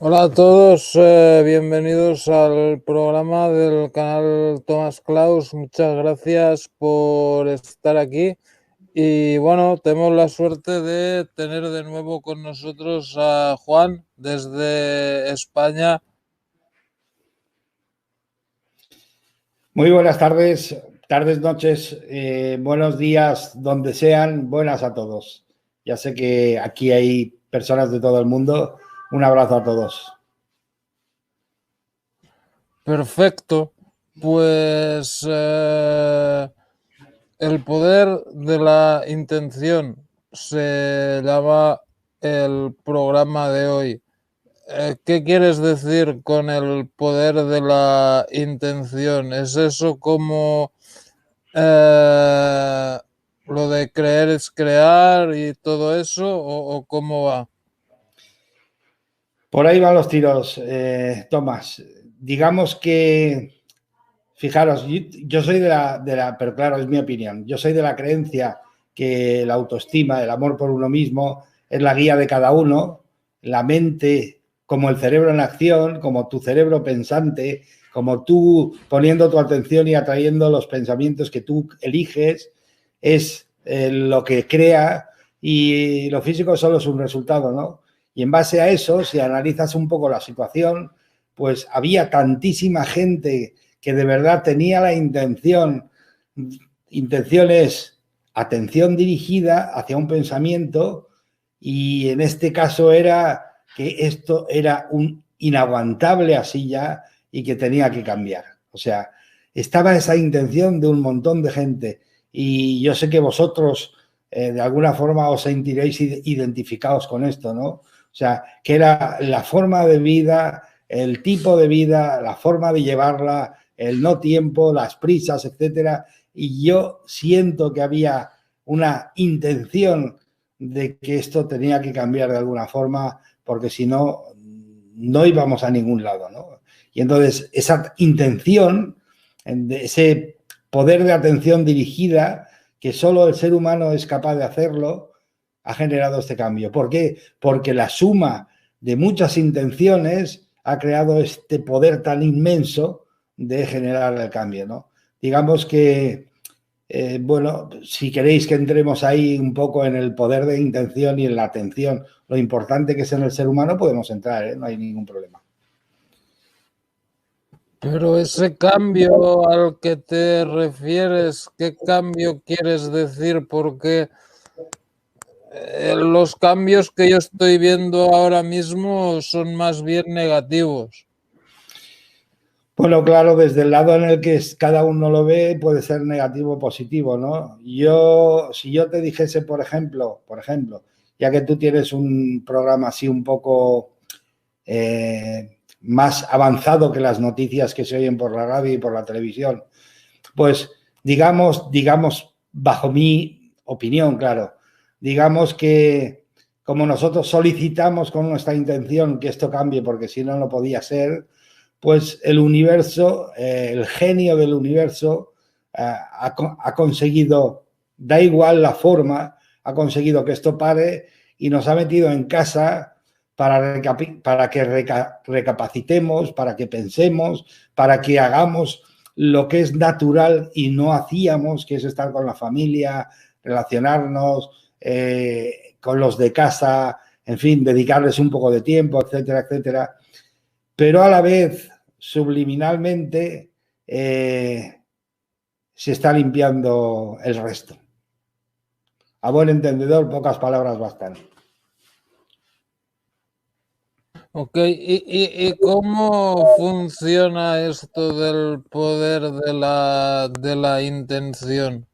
Hola a todos, bienvenidos al programa del canal Tomás Claus. Muchas gracias por estar aquí. Y bueno, tenemos la suerte de tener de nuevo con nosotros a Juan desde España. Muy buenas tardes, noches, buenos días, donde sean, buenas a todos. Ya sé que aquí hay personas de todo el mundo. Un abrazo a todos. Perfecto. Pues el poder de la intención se llama el programa de hoy. ¿Qué quieres decir con el poder de la intención? ¿Es eso como lo de creer es crear y todo eso? ¿O cómo va? Por ahí van los tiros, Tomás. Digamos que, fijaros, yo soy pero claro, es mi opinión, yo soy de la creencia que la autoestima, el amor por uno mismo, es la guía de cada uno, la mente como el cerebro en acción, como tu cerebro pensante, como tú poniendo tu atención y atrayendo los pensamientos que tú eliges, es lo que crea, y lo físico solo es un resultado, ¿no? Y en base a eso, si analizas un poco la situación, pues había tantísima gente que de verdad tenía la intención es atención dirigida hacia un pensamiento, y en este caso era que esto era un inaguantable así ya y que tenía que cambiar. O sea, estaba esa intención de un montón de gente, y yo sé que vosotros de alguna forma os sentiréis identificados con esto, ¿no? O sea, que era la forma de vida, el tipo de vida, la forma de llevarla, el no tiempo, las prisas, etcétera. Y yo siento que había una intención de que esto tenía que cambiar de alguna forma, porque si no, no íbamos a ningún lado, ¿no? Y entonces esa intención, ese poder de atención dirigida, que solo el ser humano es capaz de hacerlo, ha generado este cambio. ¿Por qué? Porque la suma de muchas intenciones ha creado este poder tan inmenso de generar el cambio, ¿no? Digamos que, bueno, si queréis que entremos ahí un poco en el poder de intención y en la atención, lo importante que es en el ser humano, podemos entrar, ¿eh? No hay ningún problema. Pero ese cambio al que te refieres, ¿qué cambio quieres decir? Porque los cambios que yo estoy viendo ahora mismo son más bien negativos. Bueno, claro, desde el lado en el que cada uno lo ve, puede ser negativo o positivo, ¿no? Si yo te dijese, por ejemplo, ya que tú tienes un programa así un poco más avanzado que las noticias que se oyen por la radio y por la televisión, pues digamos, bajo mi opinión, claro, digamos que como nosotros solicitamos con nuestra intención que esto cambie, porque si no, no podía ser, pues el universo, el genio del universo, ha conseguido, da igual la forma, ha conseguido que esto pare y nos ha metido en casa para que recapacitemos, para que pensemos, para que hagamos lo que es natural y no hacíamos, que es estar con la familia, relacionarnos con los de casa, en fin, dedicarles un poco de tiempo, etcétera, etcétera. Pero a la vez, subliminalmente, se está limpiando el resto. A buen entendedor, pocas palabras bastan. Ok, ¿y cómo funciona esto del poder de la intención?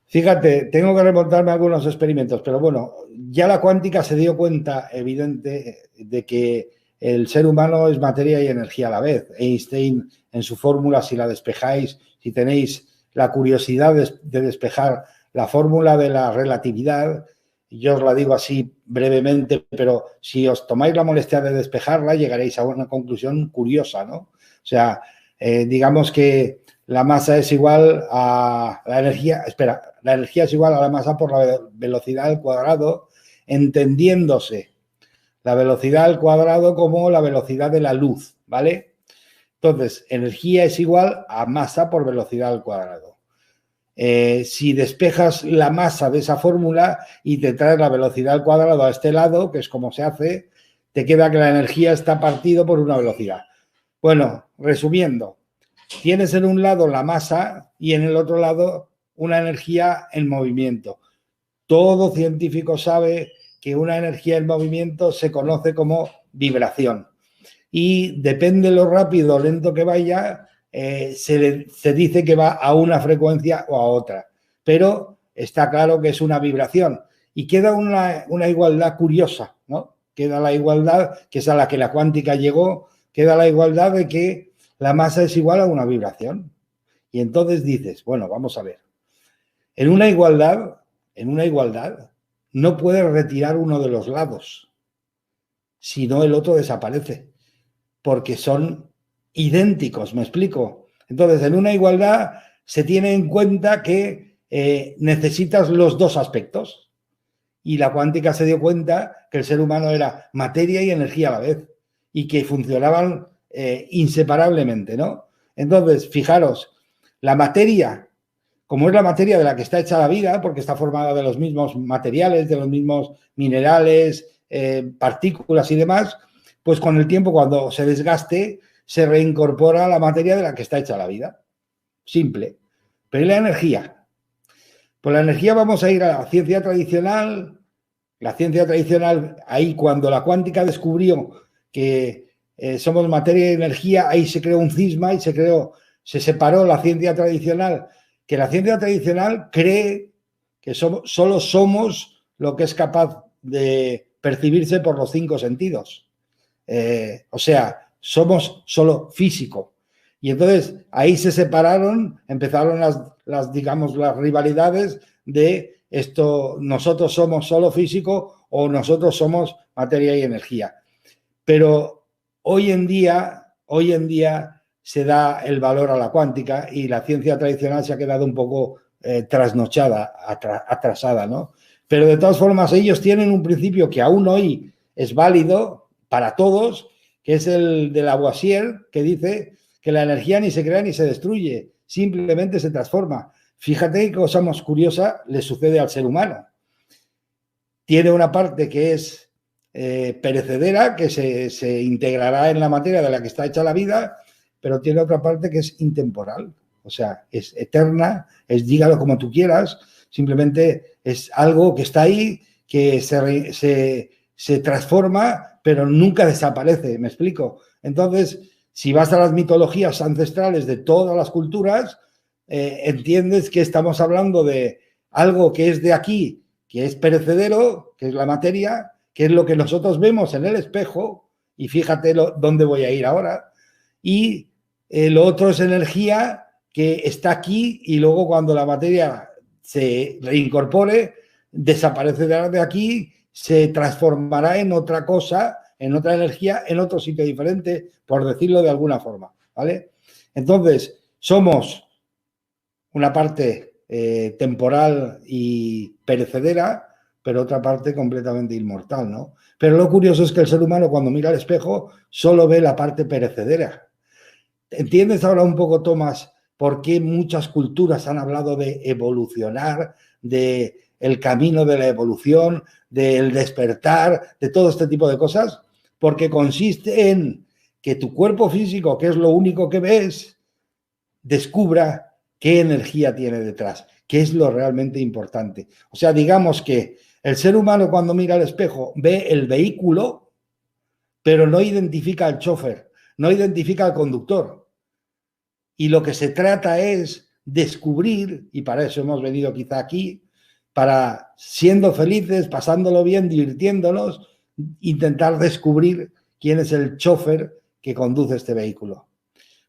Fíjate, tengo que remontarme a algunos experimentos, pero bueno, ya la cuántica se dio cuenta, evidente, de que el ser humano es materia y energía a la vez. Einstein, en su fórmula, si la despejáis, si tenéis la curiosidad de despejar la fórmula de la relatividad, yo os la digo así brevemente, pero si os tomáis la molestia de despejarla, llegaréis a una conclusión curiosa, ¿no? O sea, digamos que la masa es igual a la energía es igual a la masa por la velocidad al cuadrado, entendiéndose la velocidad al cuadrado como la velocidad de la luz, ¿vale? Entonces, energía es igual a masa por velocidad al cuadrado. Si despejas la masa de esa fórmula y te traes la velocidad al cuadrado a este lado, que es como se hace, te queda que la energía está partido por una velocidad. Bueno, resumiendo, tienes en un lado la masa y en el otro lado una energía en movimiento. Todo científico sabe que una energía en movimiento se conoce como vibración. Y depende lo rápido o lento que vaya, se dice que va a una frecuencia o a otra. Pero está claro que es una vibración. Y queda una igualdad curiosa, ¿no? Queda la igualdad, que es a la que la cuántica llegó, queda la igualdad de que la masa es igual a una vibración. Y entonces dices, bueno, vamos a ver. En una igualdad, no puedes retirar uno de los lados, si no el otro desaparece, porque son idénticos, ¿me explico? Entonces, en una igualdad se tiene en cuenta que necesitas los dos aspectos. Y la cuántica se dio cuenta que el ser humano era materia y energía a la vez y que funcionaban inseparablemente, ¿no? Entonces, fijaros, la materia, como es la materia de la que está hecha la vida, porque está formada de los mismos materiales, de los mismos minerales, partículas y demás, pues con el tiempo, cuando se desgaste, se reincorpora la materia de la que está hecha la vida. Simple. Pero ¿y la energía? Pues la energía vamos a ir a la ciencia tradicional. La ciencia tradicional, ahí cuando la cuántica descubrió que somos materia y energía, ahí se creó un cisma y se separó la ciencia tradicional, que la ciencia tradicional cree que solo somos lo que es capaz de percibirse por los 5 sentidos. O sea, somos solo físico. Y entonces ahí se separaron, empezaron las rivalidades de esto, nosotros somos solo físico o nosotros somos materia y energía. Pero hoy en día se da el valor a la cuántica y la ciencia tradicional se ha quedado un poco trasnochada, atrasada, ¿no? Pero de todas formas ellos tienen un principio que aún hoy es válido para todos, que es el de Lavoisier, que dice que la energía ni se crea ni se destruye, simplemente se transforma. Fíjate qué cosa más curiosa le sucede al ser humano. Tiene una parte que es perecedera, que se integrará en la materia de la que está hecha la vida, pero tiene otra parte que es intemporal. O sea, es eterna, dígalo como tú quieras, simplemente es algo que está ahí, que se transforma, pero nunca desaparece, ¿me explico? Entonces, si vas a las mitologías ancestrales de todas las culturas, entiendes que estamos hablando de algo que es de aquí, que es perecedero, que es la materia, que es lo que nosotros vemos en el espejo, y fíjate dónde voy a ir ahora, y lo otro es energía que está aquí y luego cuando la materia se reincorpore, desaparece de aquí, se transformará en otra cosa, en otra energía, en otro sitio diferente, por decirlo de alguna forma, ¿vale? Entonces, somos una parte temporal y perecedera, pero otra parte completamente inmortal, ¿no? Pero lo curioso es que el ser humano, cuando mira al espejo, solo ve la parte perecedera. ¿Entiendes ahora un poco, Tomás, por qué muchas culturas han hablado de evolucionar, de el camino de la evolución, del despertar, de todo este tipo de cosas? Porque consiste en que tu cuerpo físico, que es lo único que ves, descubra qué energía tiene detrás, qué es lo realmente importante. O sea, digamos que el ser humano cuando mira al espejo ve el vehículo, pero no identifica al chofer, no identifica al conductor. Y lo que se trata es descubrir, y para eso hemos venido quizá aquí, para, siendo felices, pasándolo bien, divirtiéndonos, intentar descubrir quién es el chofer que conduce este vehículo.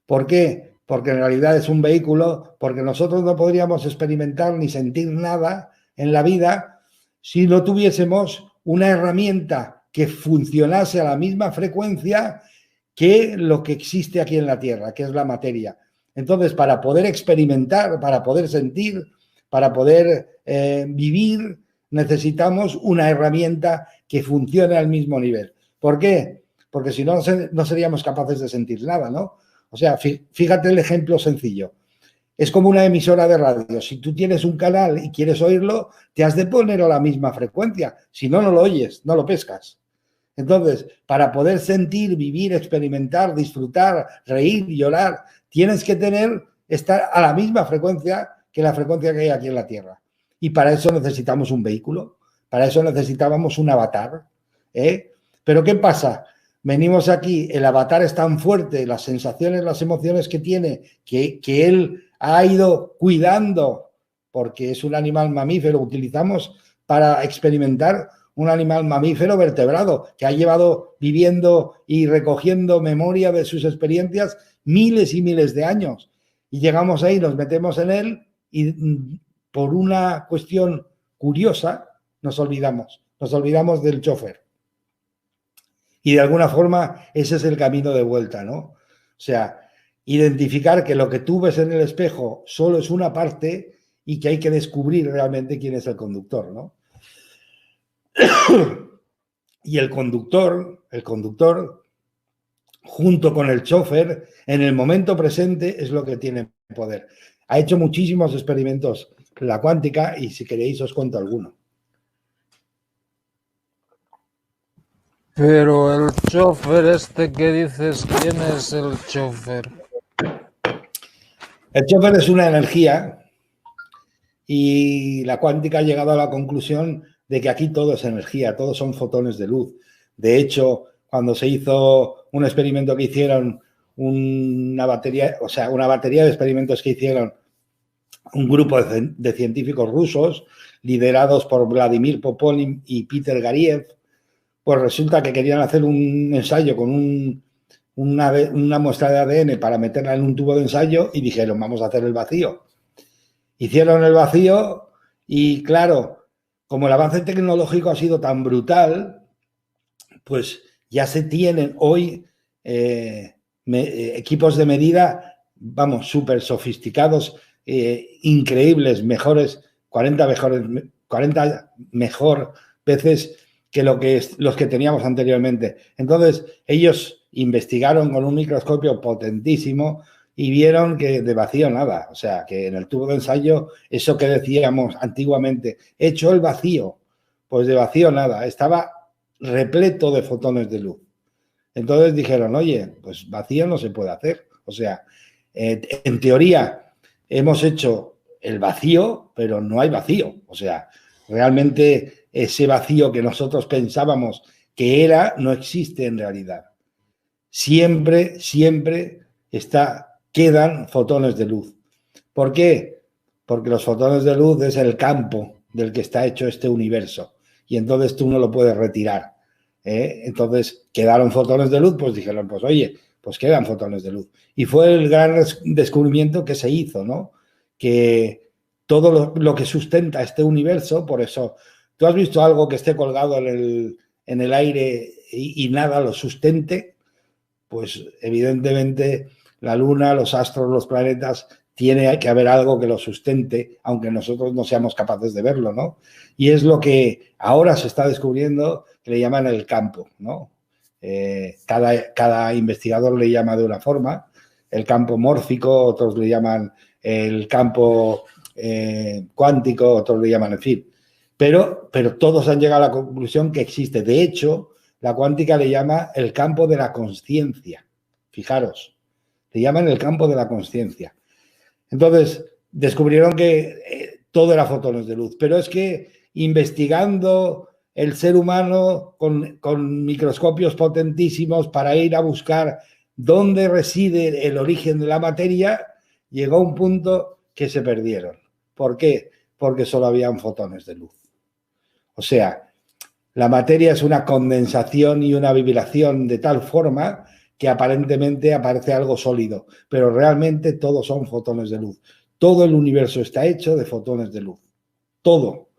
¿Por qué? Porque en realidad es un vehículo, porque nosotros no podríamos experimentar ni sentir nada en la vida si no tuviésemos una herramienta que funcionase a la misma frecuencia que lo que existe aquí en la Tierra, que es la materia. Entonces, para poder experimentar, para poder sentir, para poder vivir, necesitamos una herramienta que funcione al mismo nivel. ¿Por qué? Porque si no, no seríamos capaces de sentir nada, ¿no? O sea, fíjate el ejemplo sencillo. Es como una emisora de radio. Si tú tienes un canal y quieres oírlo, te has de poner a la misma frecuencia. Si no, no lo oyes, no lo pescas. Entonces, para poder sentir, vivir, experimentar, disfrutar, reír, llorar, tienes que estar a la misma frecuencia que la frecuencia que hay aquí en la Tierra. Y para eso necesitamos un vehículo, para eso necesitábamos un avatar. Pero ¿qué pasa? Venimos aquí, el avatar es tan fuerte, las sensaciones, las emociones que tiene, que él ha ido cuidando, porque es un animal mamífero, utilizamos para experimentar un animal mamífero vertebrado que ha llevado viviendo y recogiendo memoria de sus experiencias miles y miles de años. Y llegamos ahí, nos metemos en él y por una cuestión curiosa nos olvidamos del chofer. Y de alguna forma ese es el camino de vuelta, ¿no? O sea, identificar que lo que tú ves en el espejo solo es una parte y que hay que descubrir realmente quién es el conductor, ¿no? Y el conductor, junto con el chofer, en el momento presente es lo que tiene poder. Ha hecho muchísimos experimentos la cuántica y si queréis os cuento alguno. Pero el chofer este que dices, ¿quién es el chofer? El chofer es una energía y la cuántica ha llegado a la conclusión de que aquí todo es energía, todos son fotones de luz. De hecho, cuando se hizo un experimento que hicieron, una batería de experimentos que hicieron un grupo de científicos rusos liderados por Vladimir Poponin y Peter Gariev, pues resulta que querían hacer un ensayo con una muestra de ADN para meterla en un tubo de ensayo y dijeron, vamos a hacer el vacío. Hicieron el vacío y, claro, como el avance tecnológico ha sido tan brutal, pues ya se tienen hoy equipos de medida, vamos, súper sofisticados, increíbles, mejores, 40 mejor veces que los que teníamos anteriormente. Entonces, ellos investigaron con un microscopio potentísimo y vieron que de vacío nada. O sea, que en el tubo de ensayo, eso que decíamos antiguamente, hecho el vacío, pues de vacío nada. Estaba repleto de fotones de luz. Entonces dijeron, oye, pues vacío no se puede hacer. O sea, en teoría hemos hecho el vacío, pero no hay vacío. O sea, realmente ese vacío que nosotros pensábamos que era, no existe en realidad. Siempre quedan fotones de luz. ¿Por qué? Porque los fotones de luz es el campo del que está hecho este universo. Y entonces tú no lo puedes retirar. Entonces quedaron fotones de luz, pues dijeron, pues oye, pues quedan fotones de luz. Y fue el gran descubrimiento que se hizo, ¿no? Que todo lo que sustenta este universo, por eso, ¿tú has visto algo que esté colgado en el aire y nada lo sustente? Pues evidentemente la luna, los astros, los planetas, tiene que haber algo que lo sustente, aunque nosotros no seamos capaces de verlo, ¿no? Y es lo que ahora se está descubriendo, que le llaman el campo, ¿no? Cada investigador le llama de una forma, el campo mórfico, otros le llaman el campo cuántico, otros le llaman, en fin. Pero todos han llegado a la conclusión que existe. De hecho, la cuántica le llama el campo de la consciencia. Fijaros, le llaman el campo de la consciencia. Entonces, descubrieron que todo era fotones de luz. Pero es que investigando el ser humano con microscopios potentísimos para ir a buscar dónde reside el origen de la materia, llegó a un punto que se perdieron. ¿Por qué? Porque solo habían fotones de luz. O sea, la materia es una condensación y una vibración de tal forma que aparentemente aparece algo sólido, pero realmente todos son fotones de luz. Todo el universo está hecho de fotones de luz. Todo.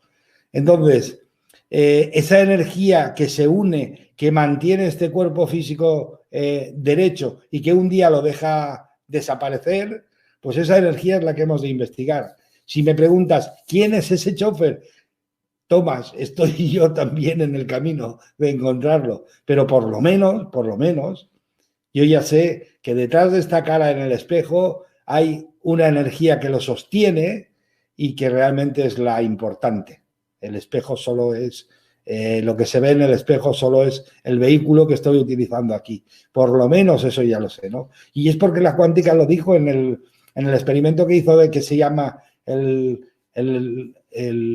Entonces, esa energía que se une, que mantiene este cuerpo físico derecho y que un día lo deja desaparecer, pues esa energía es la que hemos de investigar. Si me preguntas, ¿quién es ese chofer? Tomás, estoy yo también en el camino de encontrarlo, pero por lo menos, yo ya sé que detrás de esta cara en el espejo hay una energía que lo sostiene y que realmente es la importante. El espejo solo es, lo que se ve en el espejo solo es el vehículo que estoy utilizando aquí. Por lo menos eso ya lo sé, ¿no? Y es porque la cuántica lo dijo en el experimento que hizo, de que se llama el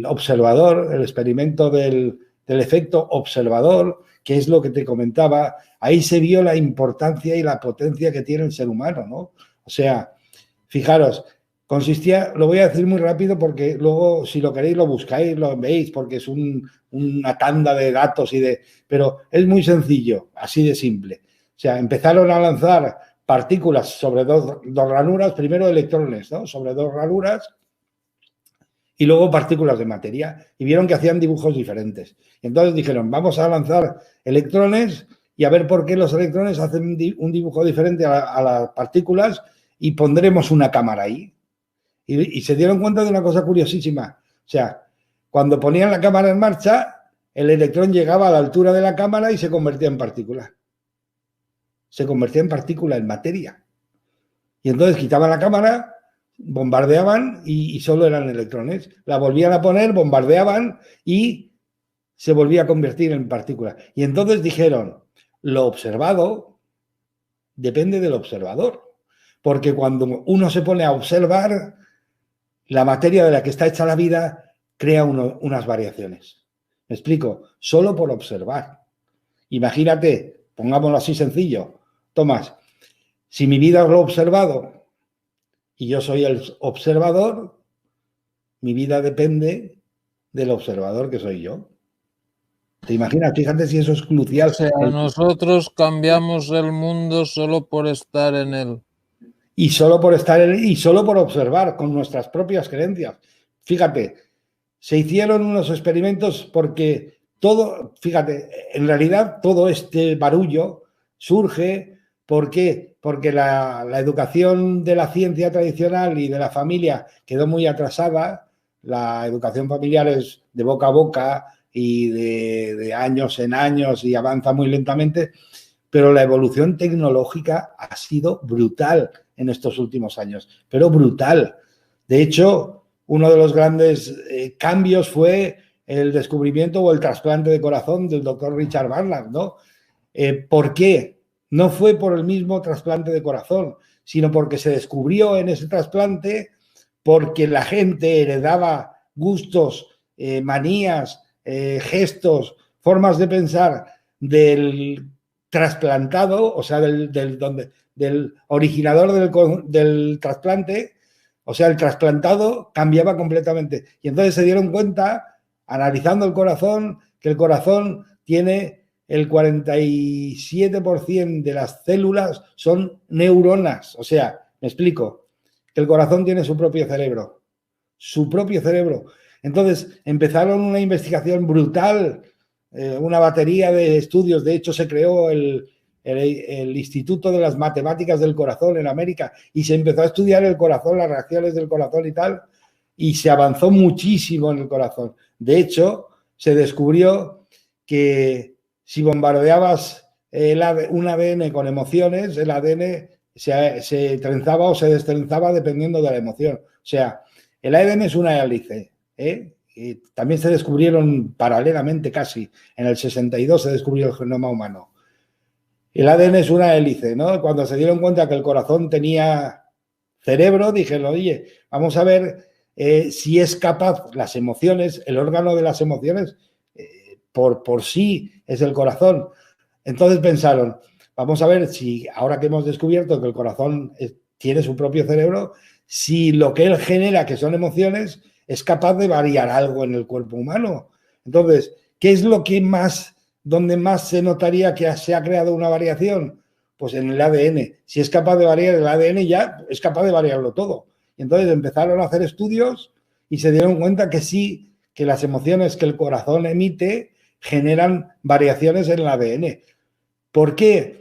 observador, el experimento del efecto observador, que es lo que te comentaba. Ahí se vio la importancia y la potencia que tiene el ser humano, ¿no? O sea, fijaros, consistía, lo voy a decir muy rápido porque luego, si lo queréis, lo buscáis, lo veis, porque es una tanda de datos pero es muy sencillo, así de simple. O sea, empezaron a lanzar partículas sobre dos ranuras, primero electrones, ¿no? Sobre dos ranuras, y luego partículas de materia, y vieron que hacían dibujos diferentes. Y entonces dijeron, vamos a lanzar electrones y a ver por qué los electrones hacen un dibujo diferente a las partículas, y pondremos una cámara ahí. Y se dieron cuenta de una cosa curiosísima. O sea, cuando ponían la cámara en marcha, el electrón llegaba a la altura de la cámara y se convertía en partícula. Se convertía en partícula, en materia. Y entonces quitaban la cámara, bombardeaban y solo eran electrones. La volvían a poner, bombardeaban y se volvía a convertir en partícula. Y entonces dijeron, lo observado depende del observador. Porque cuando uno se pone a observar, la materia de la que está hecha la vida crea unas variaciones. ¿Me explico? Solo por observar. Imagínate, pongámoslo así sencillo, Tomás, si mi vida es lo observado y yo soy el observador, mi vida depende del observador que soy yo. ¿Te imaginas? Fíjate si eso es crucial. O sea, nosotros cambiamos el mundo solo por estar en él. Y solo por estar en él y solo por observar con nuestras propias creencias. Fíjate, se hicieron unos experimentos porque todo, fíjate, en realidad todo este barullo surge porque la educación de la ciencia tradicional y de la familia quedó muy atrasada. La educación familiar es de boca a boca y de años en años y avanza muy lentamente, pero la evolución tecnológica ha sido brutal en estos últimos años, pero brutal. De hecho, uno de los grandes cambios fue el descubrimiento o el trasplante de corazón del doctor Richard Barnard, ¿no? ¿Por qué? No fue por el mismo trasplante de corazón, sino porque se descubrió en ese trasplante, porque la gente heredaba gustos, manías, gestos, formas de pensar del trasplantado, o sea, del originador del trasplante. O sea, el trasplantado cambiaba completamente. Y entonces se dieron cuenta, analizando el corazón, que el corazón tiene el 47% de las células son neuronas. O sea, me explico, que el corazón tiene su propio cerebro. Su propio cerebro. Entonces empezaron una investigación brutal, una batería de estudios. De hecho, se creó el Instituto de las Matemáticas del Corazón en América y se empezó a estudiar el corazón, las reacciones del corazón y tal, y se avanzó muchísimo en el corazón. De hecho, se descubrió que si bombardeabas un ADN con emociones, el ADN se trenzaba o se destrenzaba dependiendo de la emoción. O sea, el ADN es una hélice, y también se descubrieron paralelamente casi. En el 62 se descubrió el genoma humano. El ADN es una hélice, ¿no? Cuando se dieron cuenta que el corazón tenía cerebro, dijeron, oye, vamos a ver si es capaz, las emociones, el órgano de las emociones, por sí es el corazón. Entonces pensaron, vamos a ver si, ahora que hemos descubierto que el corazón tiene su propio cerebro, si lo que él genera, que son emociones, es capaz de variar algo en el cuerpo humano. Entonces, ¿qué es lo que más, donde más se notaría que se ha creado una variación? Pues en el ADN. Si es capaz de variar el ADN, ya es capaz de variarlo todo. Y entonces empezaron a hacer estudios y se dieron cuenta que sí, que las emociones que el corazón emite generan variaciones en el ADN. ¿Por qué?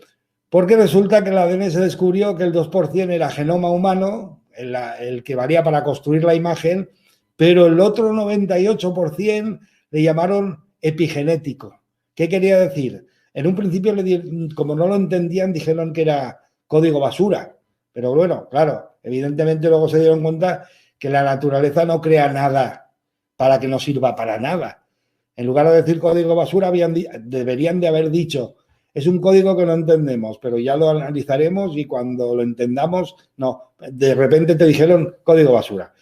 Porque resulta que el ADN se descubrió que el 2% era genoma humano, el que varía para construir la imagen, pero el otro 98%, le llamaron epigenético. ¿Qué quería decir? En un principio, como no lo entendían, dijeron que era código basura. Pero bueno, claro, evidentemente luego se dieron cuenta que la naturaleza no crea nada para que no sirva para nada. En lugar de decir código basura, deberían de haber dicho, es un código que no entendemos, pero ya lo analizaremos y cuando lo entendamos, no, de repente te dijeron código basura.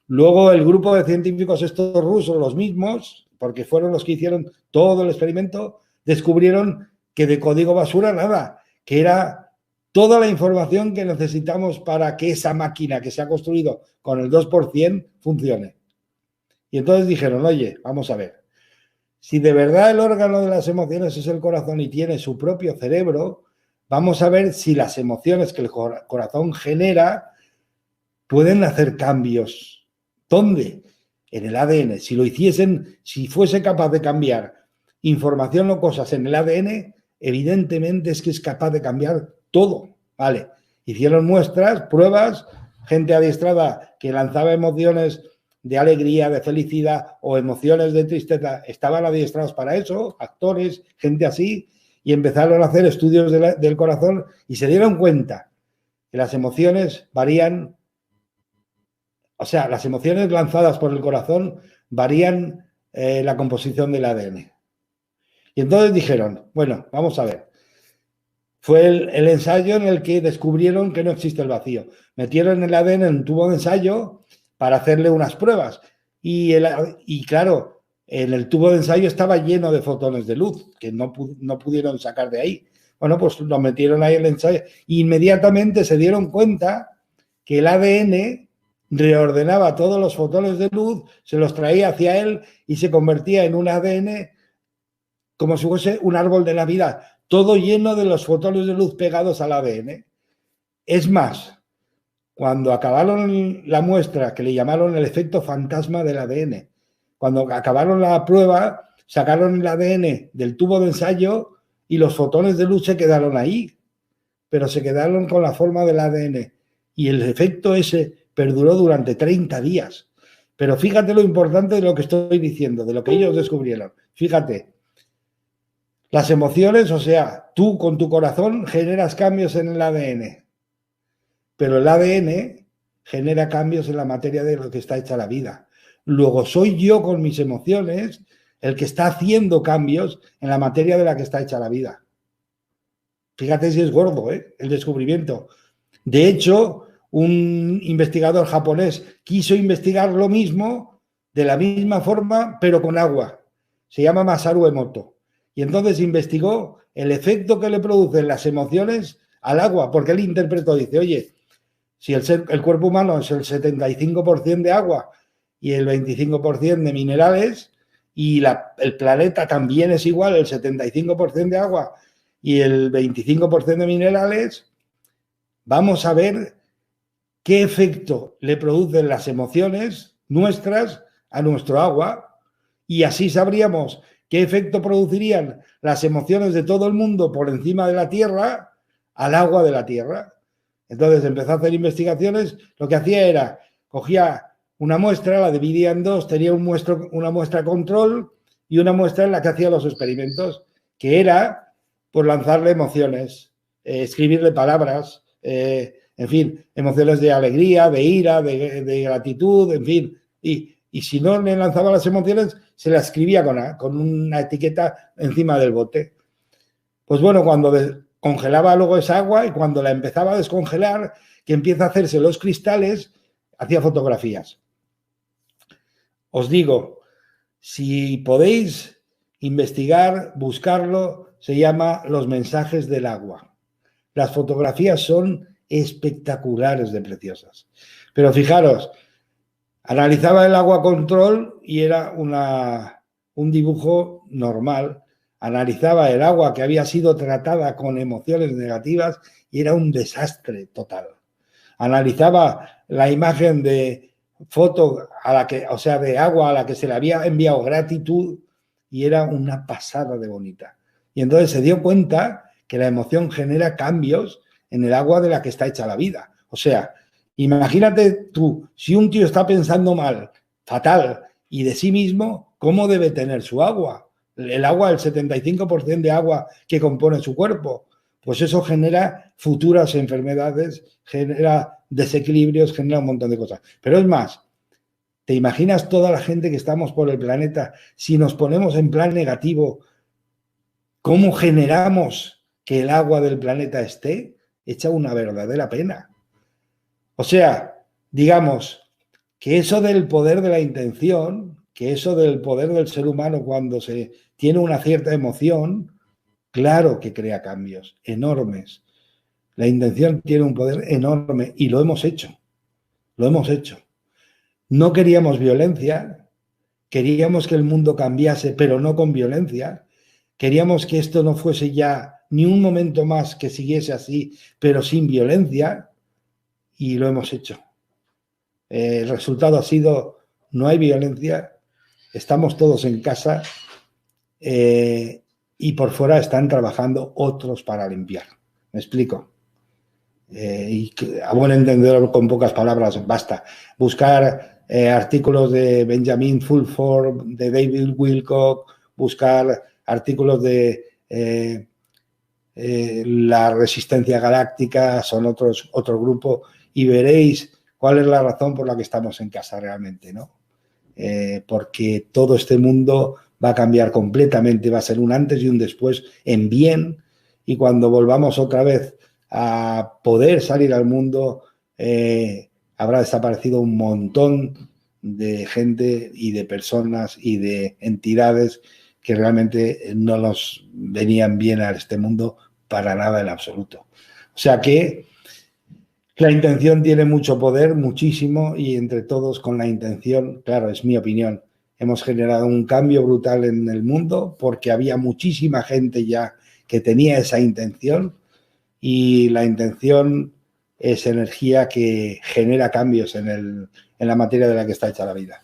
Luego el grupo de científicos estos rusos, los mismos, porque fueron los que hicieron todo el experimento, descubrieron que de código basura nada, que era toda la información que necesitamos para que esa máquina que se ha construido con el 2% funcione. Y entonces dijeron, oye, vamos a ver, si de verdad el órgano de las emociones es el corazón y tiene su propio cerebro, vamos a ver si las emociones que el corazón genera pueden hacer cambios. ¿Dónde? En el ADN. Si lo hiciesen, si fuese capaz de cambiar información o cosas en el ADN, evidentemente es que es capaz de cambiar todo. Vale. Hicieron muestras, pruebas, gente adiestrada que lanzaba emociones de alegría, de felicidad o emociones de tristeza, estaban adiestrados para eso, actores, gente así, y empezaron a hacer estudios del corazón y se dieron cuenta que las emociones varían, o sea, las emociones lanzadas por el corazón varían la composición del ADN. Y entonces dijeron, bueno, vamos a ver. Fue el ensayo en el que descubrieron que no existe el vacío. Metieron el ADN en un tubo de ensayo para hacerle unas pruebas. Y claro, en el tubo de ensayo estaba lleno de fotones de luz que no pudieron sacar de ahí. Bueno, pues lo metieron ahí en el ensayo. E inmediatamente se dieron cuenta que el ADN reordenaba todos los fotones de luz, se los traía hacia él y se convertía en un ADN como si fuese un árbol de Navidad, todo lleno de los fotones de luz pegados al ADN. Es más, cuando acabaron la muestra, que le llamaron el efecto fantasma del ADN, cuando acabaron la prueba, sacaron el ADN del tubo de ensayo y los fotones de luz se quedaron ahí, pero se quedaron con la forma del ADN. Y el efecto ese perduró durante 30 días. Pero fíjate lo importante de lo que estoy diciendo, de lo que ellos descubrieron. Fíjate, las emociones, o sea, tú con tu corazón generas cambios en el ADN, pero el ADN genera cambios en la materia de lo que está hecha la vida. Luego soy yo con mis emociones el que está haciendo cambios en la materia de la que está hecha la vida. Fíjate si es gordo, el descubrimiento. De hecho, un investigador japonés quiso investigar lo mismo de la misma forma, pero con agua. Se llama Masaru Emoto. Y entonces investigó el efecto que le producen las emociones al agua, porque él interpretó, dice, oye, si el cuerpo humano es el 75% de agua y el 25% de minerales, y el planeta también es igual, el 75% de agua y el 25% de minerales, vamos a ver qué efecto le producen las emociones nuestras a nuestro agua, y así sabríamos qué efecto producirían las emociones de todo el mundo por encima de la Tierra al agua de la Tierra. Entonces empezó a hacer investigaciones. Lo que hacía era, cogía una muestra, la dividía en dos, tenía una muestra control y una muestra en la que hacía los experimentos, que era por lanzarle emociones, escribirle palabras, en fin, emociones de alegría, de ira, de gratitud, en fin. Y si no le lanzaba las emociones, se las escribía con una etiqueta encima del bote. Pues bueno, cuando congelaba luego esa agua y cuando la empezaba a descongelar, que empieza a hacerse los cristales, hacía fotografías. Os digo, si podéis investigar, buscarlo, se llama Los mensajes del agua. Las fotografías son espectaculares de preciosas. Pero fijaros, analizaba el agua control y era un dibujo normal. Analizaba el agua que había sido tratada con emociones negativas y era un desastre total. Analizaba la imagen de foto de agua a la que se le había enviado gratitud y era una pasada de bonita. Y entonces se dio cuenta que la emoción genera cambios en el agua de la que está hecha la vida. O sea, imagínate tú, si un tío está pensando mal, fatal, y de sí mismo cómo debe tener su agua. El agua, el 75% de agua que compone su cuerpo, pues eso genera futuras enfermedades, genera desequilibrios, genera un montón de cosas. Pero es más, ¿te imaginas toda la gente que estamos por el planeta si nos ponemos en plan negativo? ¿Cómo generamos que el agua del planeta esté? Echa una verdadera pena. O sea, digamos que eso del poder de la intención, que eso del poder del ser humano cuando se tiene una cierta emoción, claro que crea cambios enormes. La intención tiene un poder enorme y lo hemos hecho. Lo hemos hecho. No queríamos violencia, queríamos que el mundo cambiase, pero no con violencia. Queríamos que esto no fuese ya ni un momento más que siguiese así, pero sin violencia, y lo hemos hecho. El resultado ha sido, no hay violencia, estamos todos en casa y por fuera están trabajando otros para limpiar. ¿Me explico? Y a buen entendedor, con pocas palabras, basta. Buscar artículos de Benjamin Fulford, de David Wilcock, buscar artículos de la Resistencia Galáctica, son otro grupo, y veréis cuál es la razón por la que estamos en casa realmente, ¿no? Porque todo este mundo va a cambiar completamente, va a ser un antes y un después en bien, y cuando volvamos otra vez a poder salir al mundo, habrá desaparecido un montón de gente y de personas y de entidades que realmente no nos venían bien a este mundo para nada en absoluto. O sea que la intención tiene mucho poder, muchísimo, y entre todos con la intención, claro, es mi opinión, hemos generado un cambio brutal en el mundo porque había muchísima gente ya que tenía esa intención, y la intención es energía que genera cambios en la materia de la que está hecha la vida.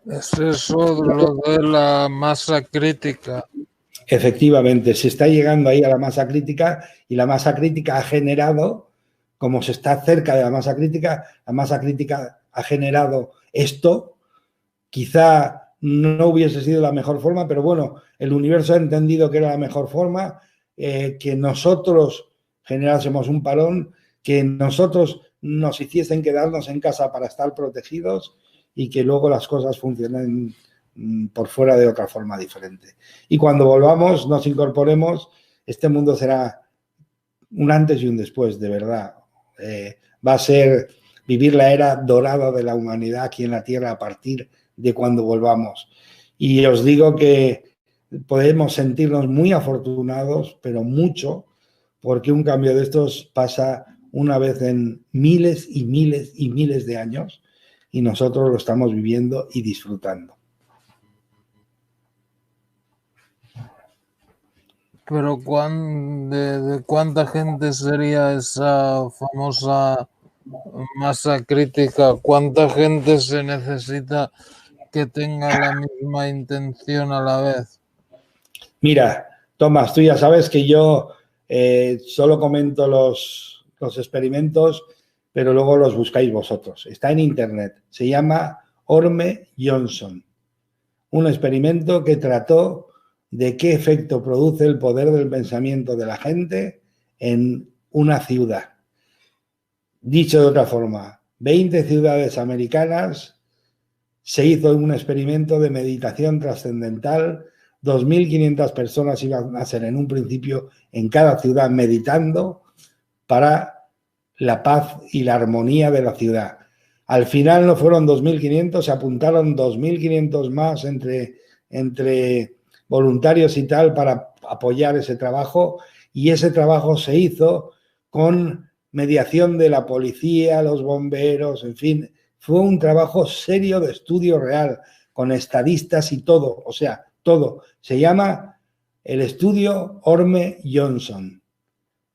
Es eso lo de la masa crítica. Efectivamente, se está llegando ahí a la masa crítica, y la masa crítica ha generado, como se está cerca de la masa crítica ha generado esto. Quizá no hubiese sido la mejor forma, pero bueno, el universo ha entendido que era la mejor forma, que nosotros generásemos un parón, que nosotros nos hiciesen quedarnos en casa para estar protegidos y que luego las cosas funcionen por fuera de otra forma diferente. Y cuando volvamos, nos incorporemos, este mundo será un antes y un después, de verdad. Va a ser vivir la era dorada de la humanidad aquí en la Tierra a partir de cuando volvamos. Y os digo que podemos sentirnos muy afortunados, pero mucho, porque un cambio de estos pasa una vez en miles y miles y miles de años, y nosotros lo estamos viviendo y disfrutando. Pero ¿de cuánta gente sería esa famosa masa crítica? ¿Cuánta gente se necesita que tenga la misma intención a la vez? Mira, Tomás, tú ya sabes que yo solo comento los experimentos, pero luego los buscáis vosotros. Está en internet. Se llama Orme Johnson. Un experimento que trató de qué efecto produce el poder del pensamiento de la gente en una ciudad. Dicho de otra forma, 20 ciudades americanas, se hizo un experimento de meditación trascendental. 2.500 personas iban a ser en un principio en cada ciudad meditando para la paz y la armonía de la ciudad. Al final no fueron 2.500, se apuntaron 2.500 más entre voluntarios y tal para apoyar ese trabajo, y ese trabajo se hizo con mediación de la policía, los bomberos, en fin, fue un trabajo serio de estudio real, con estadistas y todo, o sea, todo. Se llama el estudio Orme Johnson.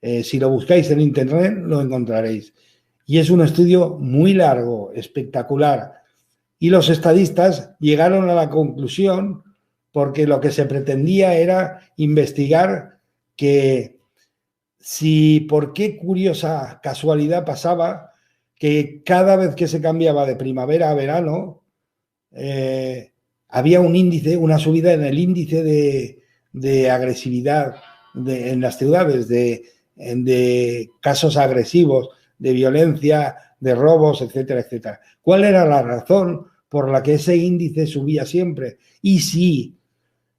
Si lo buscáis en internet lo encontraréis. Y es un estudio muy largo, espectacular. Y los estadistas llegaron a la conclusión, porque lo que se pretendía era investigar que si, por qué curiosa casualidad pasaba que cada vez que se cambiaba de primavera a verano, había un índice, una subida en el índice de agresividad en las ciudades, de casos agresivos, de violencia, de robos, etcétera, etcétera. ¿Cuál era la razón por la que ese índice subía siempre? Y si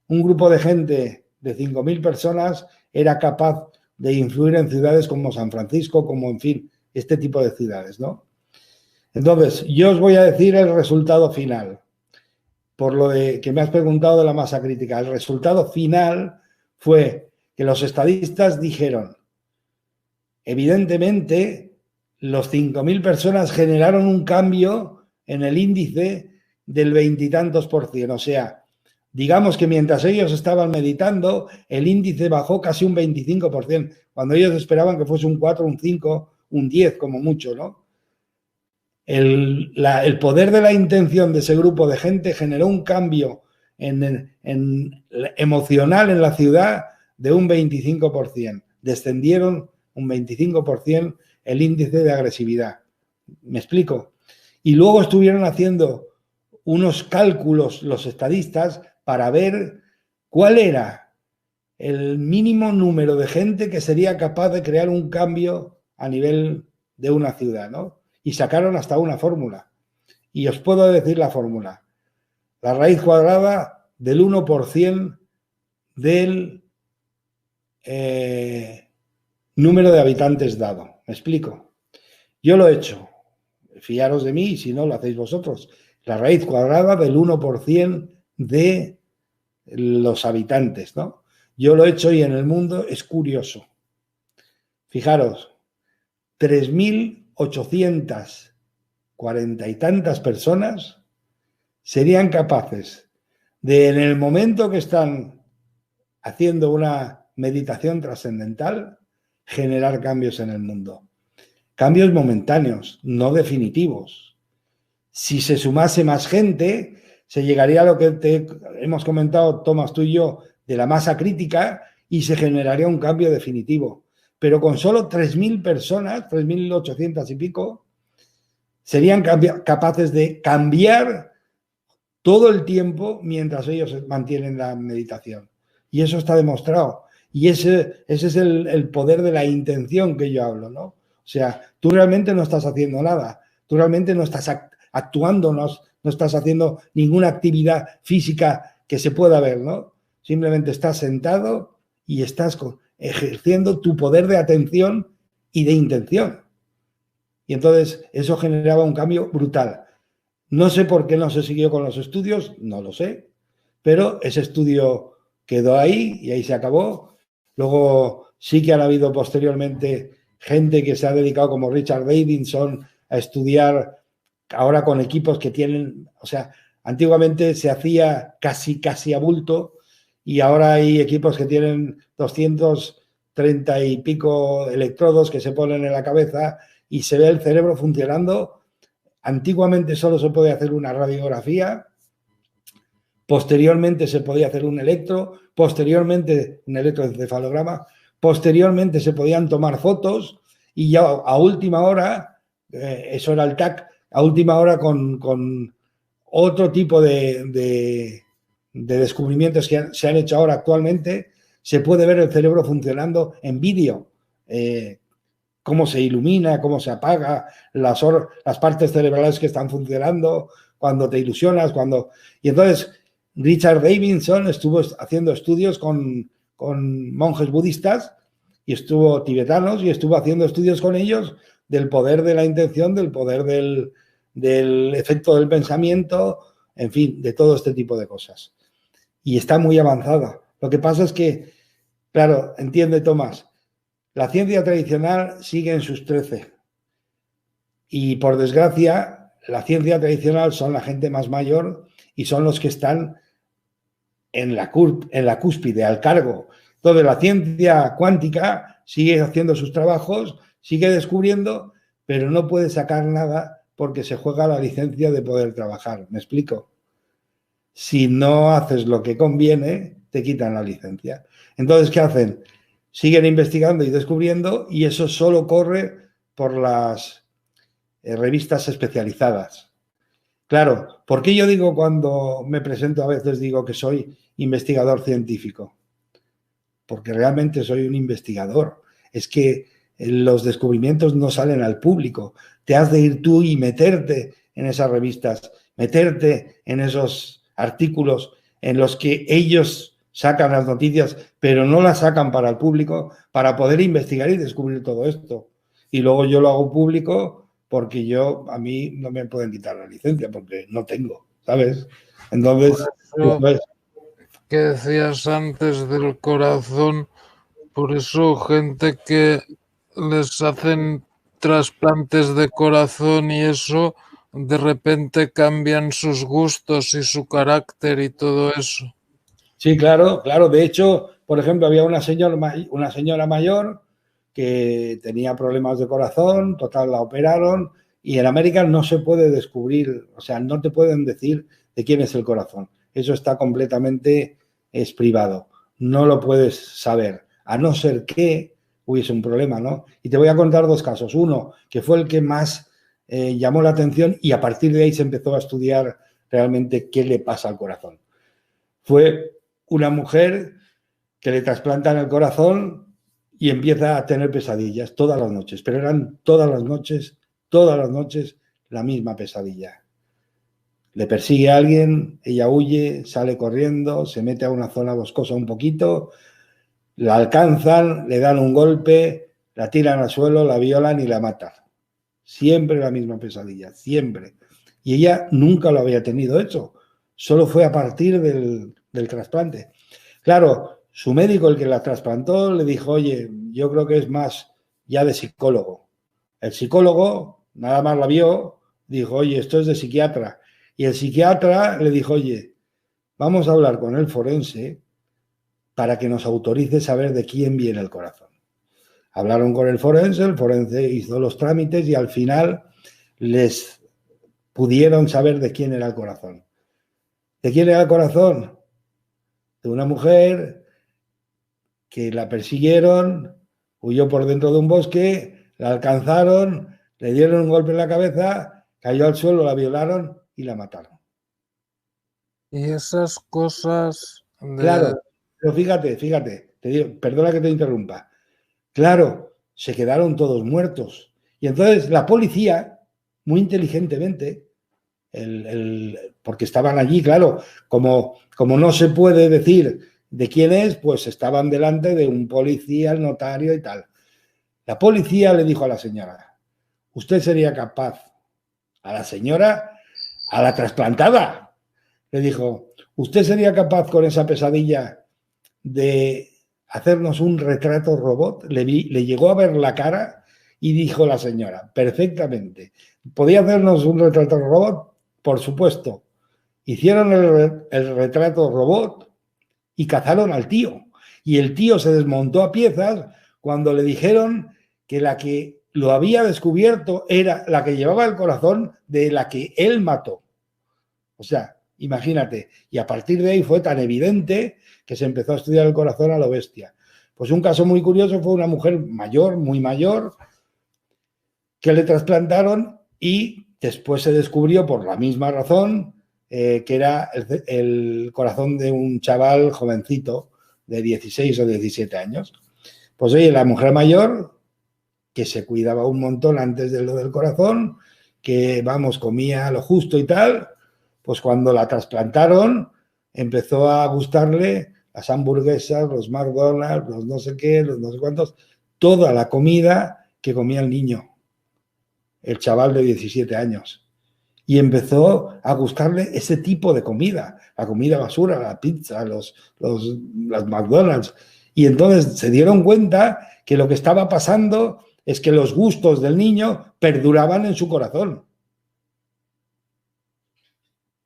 un grupo de gente de 5.000 personas era capaz de influir en ciudades como San Francisco, como, en fin, este tipo de ciudades, ¿no? Entonces, yo os voy a decir el resultado final. Por lo que me has preguntado de la masa crítica, el resultado final fue que los estadistas dijeron, evidentemente, los 5.000 personas generaron un cambio en el índice del 20 y tantos %. O sea, digamos que mientras ellos estaban meditando, el índice bajó casi un 25%, cuando ellos esperaban que fuese un 4, un 5, un 10 como mucho, ¿no? El poder de la intención de ese grupo de gente generó un cambio emocional en la ciudad de un 25%. Descendieron un 25% el índice de agresividad. ¿Me explico? Y luego estuvieron haciendo unos cálculos los estadistas para ver cuál era el mínimo número de gente que sería capaz de crear un cambio a nivel de una ciudad, ¿no? Y sacaron hasta una fórmula. Y os puedo decir la fórmula. La raíz cuadrada del 1% del número de habitantes dado. ¿Me explico? Yo lo he hecho. Fiaros de mí y si no, lo hacéis vosotros. La raíz cuadrada del 1% de los habitantes, ¿no? Yo lo he hecho y en el mundo es curioso. Fijaros, 3.840 y tantas personas serían capaces de, en el momento que están haciendo una meditación trascendental, generar cambios en el mundo. Cambios momentáneos, no definitivos. Si se sumase más gente, se llegaría a lo que hemos comentado, Tomás, tú y yo, de la masa crítica y se generaría un cambio definitivo. Pero con solo 3.000 personas, 3.800 y pico, serían capaces de cambiar todo el tiempo mientras ellos mantienen la meditación. Y eso está demostrado. Y ese es el poder de la intención que yo hablo, ¿no? O sea, tú realmente no estás haciendo nada. Tú realmente no estás actuando, no estás haciendo ninguna actividad física que se pueda ver, ¿no? Simplemente estás sentado y estás ejerciendo tu poder de atención y de intención. Y entonces eso generaba un cambio brutal. No sé por qué no se siguió con los estudios, no lo sé, pero ese estudio quedó ahí y ahí se acabó. Luego sí que han habido posteriormente gente que se ha dedicado, como Richard Davidson, a estudiar ahora con equipos que tienen, o sea, antiguamente se hacía casi a bulto y ahora hay equipos que tienen 230 y pico electrodos que se ponen en la cabeza y se ve el cerebro funcionando. Antiguamente solo se podía hacer una radiografía, posteriormente se podía hacer un posteriormente un electroencefalograma, posteriormente se podían tomar fotos y ya a última hora, eso era el TAC, a última hora con otro tipo de descubrimientos que se han hecho ahora actualmente, se puede ver el cerebro funcionando en vídeo. Cómo se ilumina, cómo se apaga, las partes cerebrales que están funcionando, cuando te ilusionas, Y entonces Richard Davidson estuvo haciendo estudios con monjes budistas y estuvo tibetanos y estuvo haciendo estudios con ellos del poder de la intención, del poder del efecto del pensamiento, en fin, de todo este tipo de cosas. Y está muy avanzada. Lo que pasa es que, claro, entiende Tomás, la ciencia tradicional sigue en sus 13 y, por desgracia, la ciencia tradicional son la gente más mayor y son los que están en la cúspide, al cargo. Entonces, la ciencia cuántica sigue haciendo sus trabajos, sigue descubriendo, pero no puede sacar nada porque se juega la licencia de poder trabajar. ¿Me explico? Si no haces lo que conviene, te quitan la licencia. Entonces, ¿qué hacen? Siguen investigando y descubriendo y eso solo corre por las revistas especializadas. Claro, ¿por qué yo digo cuando me presento a veces digo que soy investigador científico? Porque realmente soy un investigador. Es que los descubrimientos no salen al público. Te has de ir tú y meterte en esas revistas, meterte en esos artículos en los que ellos sacan las noticias, pero no las sacan para el público, para poder investigar y descubrir todo esto. Y luego yo lo hago público porque a mí no me pueden quitar la licencia porque no tengo, ¿sabes? Entonces, Eso que decías antes del corazón, por eso gente que les hacen trasplantes de corazón y eso, de repente cambian sus gustos y su carácter y todo eso. sí, claro, claro. De hecho, por ejemplo, había una señora mayor que tenía problemas de corazón, total, la operaron y en América no se puede descubrir, o sea, no te pueden decir de quién es el corazón. Eso está completamente, es privado. No lo puedes saber, a no ser que hubiese un problema, ¿no? Y te voy a contar dos casos. Uno, que fue el que más llamó la atención y a partir de ahí se empezó a estudiar realmente qué le pasa al corazón. Fue una mujer que le trasplantan el corazón y empieza a tener pesadillas todas las noches, pero eran todas las noches la misma pesadilla. Le persigue a alguien, ella huye, sale corriendo, se mete a una zona boscosa un poquito, la alcanzan, le dan un golpe, la tiran al suelo, la violan y la matan. Siempre la misma pesadilla, siempre. Y ella nunca lo había tenido hecho, solo fue a partir del trasplante. Claro, su médico, el que la trasplantó, le dijo, oye, yo creo que es más ya de psicólogo. El psicólogo nada más la vio, dijo, oye, esto es de psiquiatra. Y el psiquiatra le dijo, oye, vamos a hablar con el forense para que nos autorice saber de quién viene el corazón. Hablaron con el forense hizo los trámites y al final les pudieron saber de quién era el corazón. ¿De quién era el corazón? De una mujer que la persiguieron, huyó por dentro de un bosque, la alcanzaron, le dieron un golpe en la cabeza, cayó al suelo, la violaron y la mataron. Y esas cosas de... Claro, pero fíjate, te digo, perdona que te interrumpa. Claro, se quedaron todos muertos. Y entonces la policía, muy inteligentemente, porque estaban allí, claro, como no se puede decir de quién es, pues estaban delante de un policía, el notario y tal. La policía le dijo a la señora, usted sería capaz, a la señora, a la trasplantada, le dijo, usted sería capaz con esa pesadilla de hacernos un retrato robot. Le llegó a ver la cara y dijo la señora, perfectamente. ¿Podía hacernos un retrato robot? Por supuesto. Hicieron el retrato robot y cazaron al tío. Y el tío se desmontó a piezas cuando le dijeron que la que lo había descubierto era la que llevaba el corazón de la que él mató. O sea, imagínate. Y a partir de ahí fue tan evidente que se empezó a estudiar el corazón a lo bestia. Pues un caso muy curioso fue una mujer mayor, muy mayor, que le trasplantaron y después se descubrió por la misma razón que era el corazón de un chaval jovencito de 16 o 17 años. Pues oye, la mujer mayor, que se cuidaba un montón antes de lo del corazón, que vamos, comía lo justo y tal, pues cuando la trasplantaron empezó a gustarle las hamburguesas, los McDonald's, los no sé qué, los no sé cuántos, toda la comida que comía el niño, el chaval de 17 años. Y empezó a gustarle ese tipo de comida, la comida basura, la pizza, las McDonald's. Y entonces se dieron cuenta que lo que estaba pasando es que los gustos del niño perduraban en su corazón.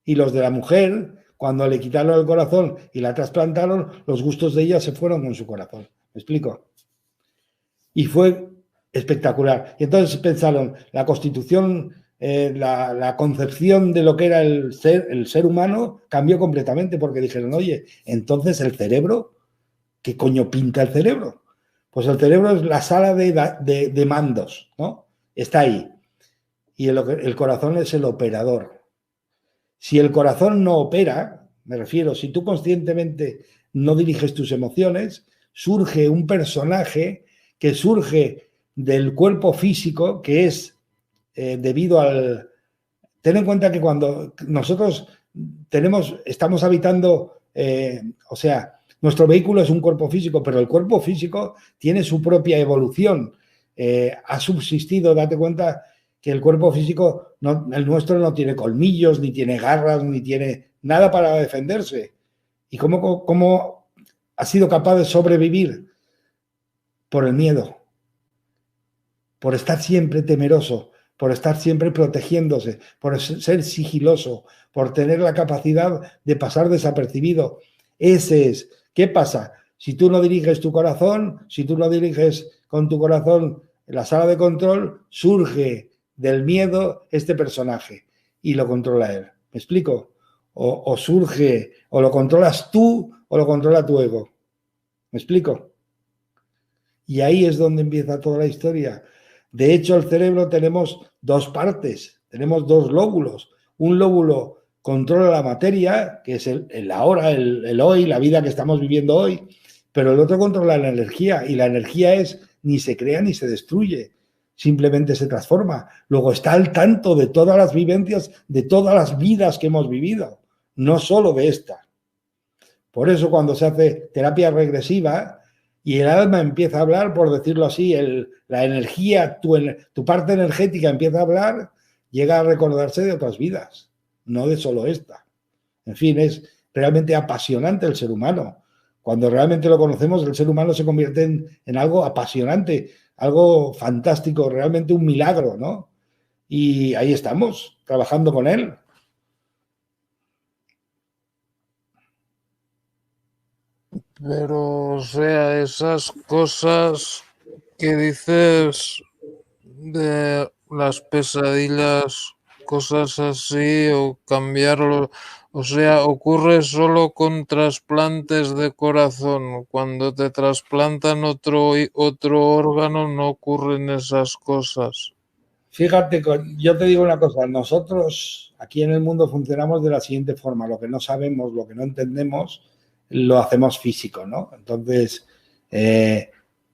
Y los de la mujer, cuando le quitaron el corazón y la trasplantaron, los gustos de ella se fueron con su corazón. ¿Me explico? Y fue espectacular. Y entonces pensaron, la constitución, la concepción de lo que era el ser humano cambió completamente porque dijeron, oye, entonces el cerebro, ¿qué coño pinta el cerebro? Pues el cerebro es la sala de mandos, ¿no? Está ahí. Y el corazón es el operador. Si el corazón no opera, me refiero, si tú conscientemente no diriges tus emociones, surge un personaje que surge del cuerpo físico, que es debido al... Ten en cuenta que cuando nosotros estamos habitando, o sea, nuestro vehículo es un cuerpo físico, pero el cuerpo físico tiene su propia evolución. Ha subsistido, date cuenta que el cuerpo físico, el nuestro no tiene colmillos, ni tiene garras, ni tiene nada para defenderse. ¿Y cómo ha sido capaz de sobrevivir? Por el miedo, por estar siempre temeroso, por estar siempre protegiéndose, por ser sigiloso, por tener la capacidad de pasar desapercibido. Ese es. ¿Qué pasa? Si tú no diriges tu corazón, si tú no diriges con tu corazón la sala de control, surge del miedo este personaje y lo controla él. ¿Me explico? O surge, o lo controlas tú o lo controla tu ego. ¿Me explico? Y ahí es donde empieza toda la historia. De hecho, el cerebro tenemos dos partes, tenemos dos lóbulos. Un lóbulo controla la materia, que es el ahora, el hoy, la vida que estamos viviendo hoy, pero el otro controla la energía, y la energía es ni se crea ni se destruye, simplemente se transforma. Luego está al tanto de todas las vivencias, de todas las vidas que hemos vivido, no solo de esta. Por eso cuando se hace terapia regresiva y el alma empieza a hablar, por decirlo así, la energía, tu parte energética empieza a hablar, llega a recordarse de otras vidas, no de solo esta. En fin, es realmente apasionante el ser humano. Cuando realmente lo conocemos, el ser humano se convierte en algo apasionante, algo fantástico, realmente un milagro, ¿no? Y ahí estamos, trabajando con él. Pero, o sea, esas cosas que dices de las pesadillas, cosas así, o cambiarlo, o sea, ocurre solo con trasplantes de corazón. Cuando te trasplantan otro órgano, no ocurren esas cosas. Fíjate, yo te digo una cosa, nosotros aquí en el mundo funcionamos de la siguiente forma, lo que no sabemos, lo que no entendemos, lo hacemos físico, ¿no? Entonces,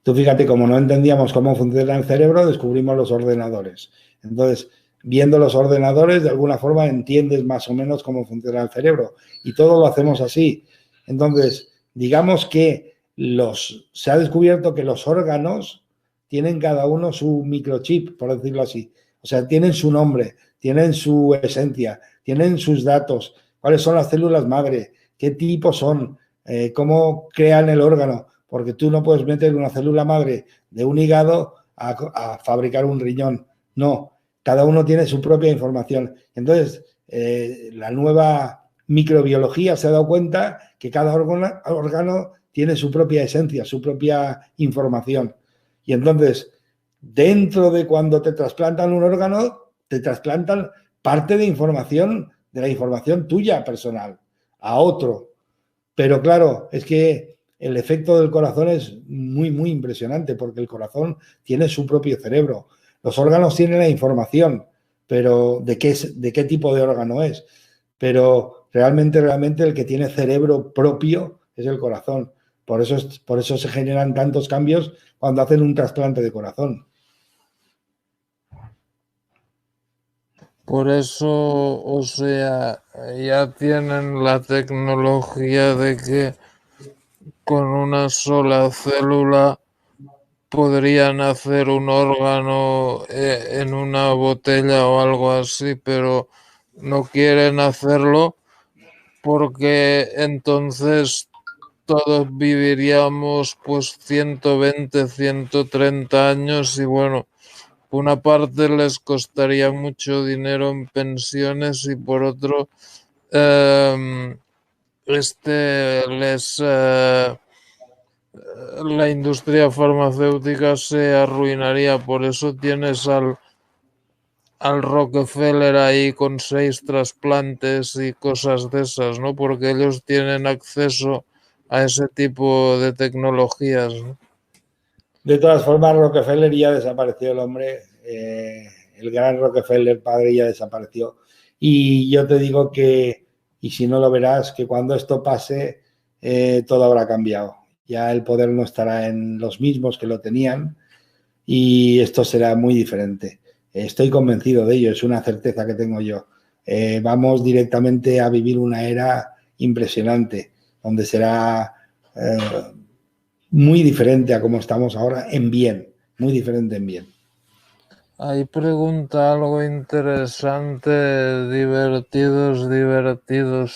tú fíjate, como no entendíamos cómo funciona el cerebro, descubrimos los ordenadores. Entonces, viendo los ordenadores, de alguna forma entiendes más o menos cómo funciona el cerebro, y todo lo hacemos así. Entonces, digamos que se ha descubierto que los órganos tienen cada uno su microchip, por decirlo así. O sea, tienen su nombre, tienen su esencia, tienen sus datos, cuáles son las células madre, qué tipo son, cómo crean el órgano, porque tú no puedes meter una célula madre de un hígado a fabricar un riñón. No, cada uno tiene su propia información. Entonces, la nueva microbiología se ha dado cuenta que cada órgano tiene su propia esencia, su propia información. Y entonces, dentro de cuando te trasplantan un órgano, te trasplantan parte de la información tuya personal, a otro. Pero claro, es que el efecto del corazón es muy, muy impresionante, porque el corazón tiene su propio cerebro. Los órganos tienen la información, pero de qué tipo de órgano es. Pero realmente el que tiene cerebro propio es el corazón. Por eso se generan tantos cambios cuando hacen un trasplante de corazón. Por eso, o sea, ya tienen la tecnología de que con una sola célula podrían hacer un órgano en una botella o algo así, pero no quieren hacerlo porque entonces todos viviríamos pues 120, 130 años y bueno, por una parte les costaría mucho dinero en pensiones y por otro eh, la industria farmacéutica se arruinaría. Por eso tienes al Rockefeller ahí con 6 trasplantes y cosas de esas, ¿no? Porque ellos tienen acceso a ese tipo de tecnologías, ¿no? De todas formas, Rockefeller ya desapareció el hombre, el gran Rockefeller padre ya desapareció. Y yo te digo que, y si no lo verás, que cuando esto pase, todo habrá cambiado. Ya el poder no estará en los mismos que lo tenían y esto será muy diferente. Estoy convencido de ello, es una certeza que tengo yo. Vamos directamente a vivir una era impresionante, donde será muy diferente a como estamos ahora en bien, muy diferente en bien. Ahí pregunta algo interesante, divertidos.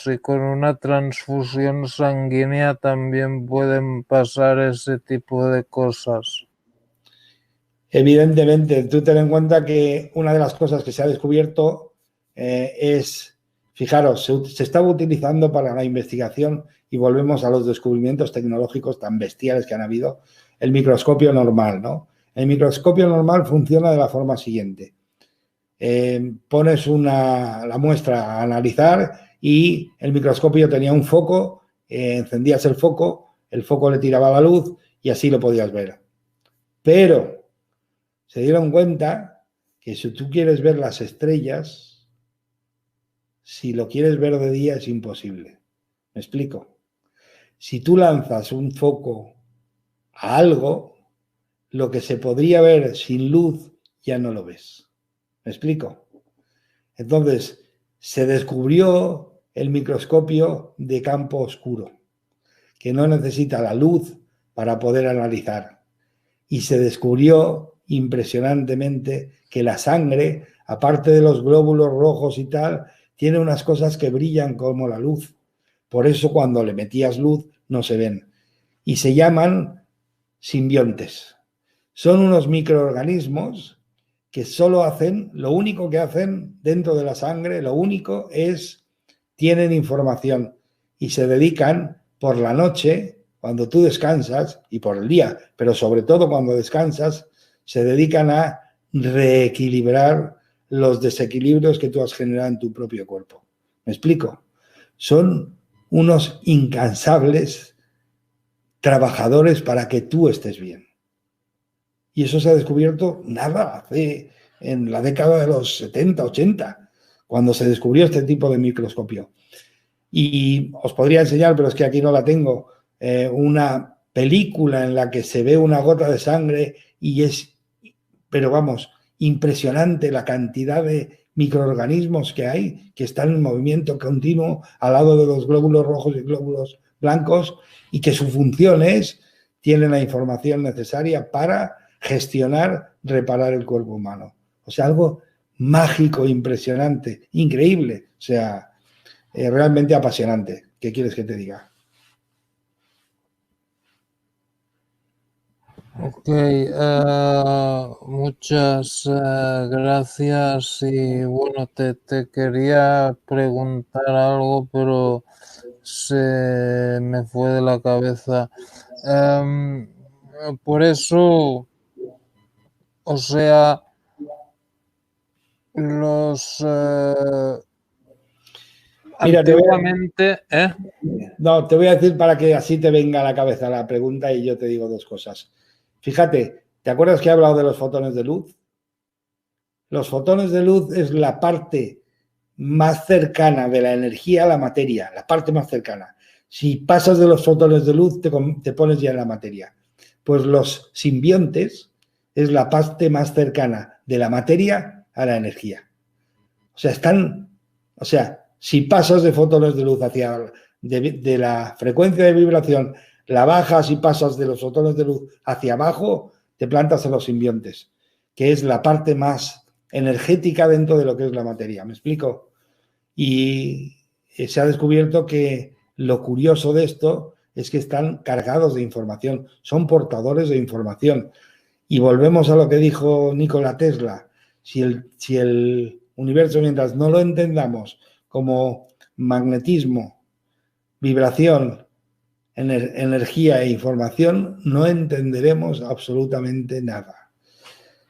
Si con una transfusión sanguínea también pueden pasar ese tipo de cosas. Evidentemente, tú ten en cuenta que una de las cosas que se ha descubierto es, fijaros, se estaba utilizando para la investigación y volvemos a los descubrimientos tecnológicos tan bestiales que han habido, el microscopio normal, ¿no? El microscopio normal funciona de la forma siguiente. Pones la muestra a analizar y el microscopio tenía un foco, encendías el foco le tiraba la luz y así lo podías ver. Pero se dieron cuenta que si tú quieres ver las estrellas, si lo quieres ver de día es imposible. ¿Me explico? Si tú lanzas un foco a algo, lo que se podría ver sin luz ya no lo ves. ¿Me explico? Entonces, se descubrió el microscopio de campo oscuro, que no necesita la luz para poder analizar. Y se descubrió impresionantemente que la sangre, aparte de los glóbulos rojos y tal, tiene unas cosas que brillan como la luz. Por eso cuando le metías luz no se ven. Y se llaman simbiontes. Son unos microorganismos que solo hacen, lo único que hacen dentro de la sangre, lo único es, tienen información y se dedican por la noche, cuando tú descansas, y por el día, pero sobre todo cuando descansas, se dedican a reequilibrar los desequilibrios que tú has generado en tu propio cuerpo. ¿Me explico? Son unos incansables trabajadores para que tú estés bien. Y eso se ha descubierto en la década de los 70, 80, cuando se descubrió este tipo de microscopio. Y os podría enseñar, pero es que aquí no la tengo, una película en la que se ve una gota de sangre y pero vamos, impresionante la cantidad de microorganismos que hay, que están en movimiento continuo al lado de los glóbulos rojos y glóbulos blancos y que su función es, tienen la información necesaria para gestionar, reparar el cuerpo humano. O sea, algo mágico, impresionante, increíble. O sea, realmente apasionante. ¿Qué quieres que te diga? Ok, muchas gracias y bueno, te quería preguntar algo, pero se me fue de la cabeza. Por eso, o sea, los Mira, antiguamente, no, te voy a decir para que así te venga a la cabeza la pregunta y yo te digo dos cosas. Fíjate, ¿te acuerdas que he hablado de los fotones de luz? Los fotones de luz es la parte más cercana de la energía a la materia, la parte más cercana. Si pasas de los fotones de luz, te pones ya en la materia. Pues los simbiontes es la parte más cercana de la materia a la energía. O sea, si pasas de fotones de luz de la frecuencia de vibración, la bajas y pasas de los fotones de luz hacia abajo, te plantas en los simbiontes, que es la parte más energética dentro de lo que es la materia. ¿Me explico? Y se ha descubierto que lo curioso de esto es que están cargados de información, son portadores de información. Y volvemos a lo que dijo Nikola Tesla. Si el universo, mientras no lo entendamos como magnetismo, vibración, energía e información, no entenderemos absolutamente nada.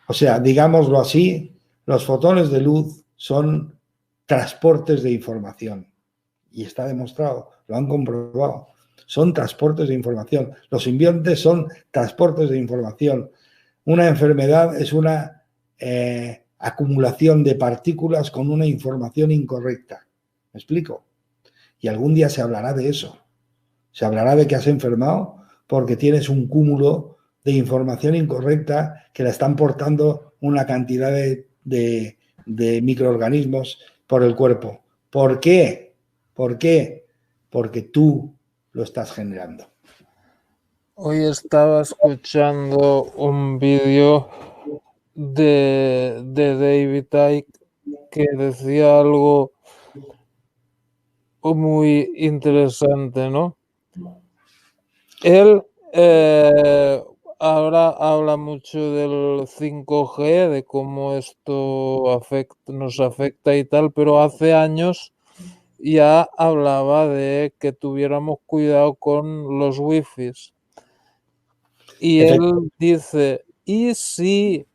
O sea, digámoslo así, los fotones de luz son transportes de información. Y está demostrado, lo han comprobado. Son transportes de información. Los simbiontes son transportes de información. Una enfermedad es una acumulación de partículas con una información incorrecta. ¿Me explico? Y algún día se hablará de eso. Se hablará de que has enfermado porque tienes un cúmulo de información incorrecta que la están portando una cantidad de microorganismos por el cuerpo. ¿Por qué? ¿Por qué? Porque tú lo estás generando. Hoy estaba escuchando un vídeo de David Icke que decía algo muy interesante, ¿no? Él ahora habla mucho del 5G, de cómo esto nos afecta y tal, pero hace años ya hablaba de que tuviéramos cuidado con los wifis. Y él dice, ¿y si,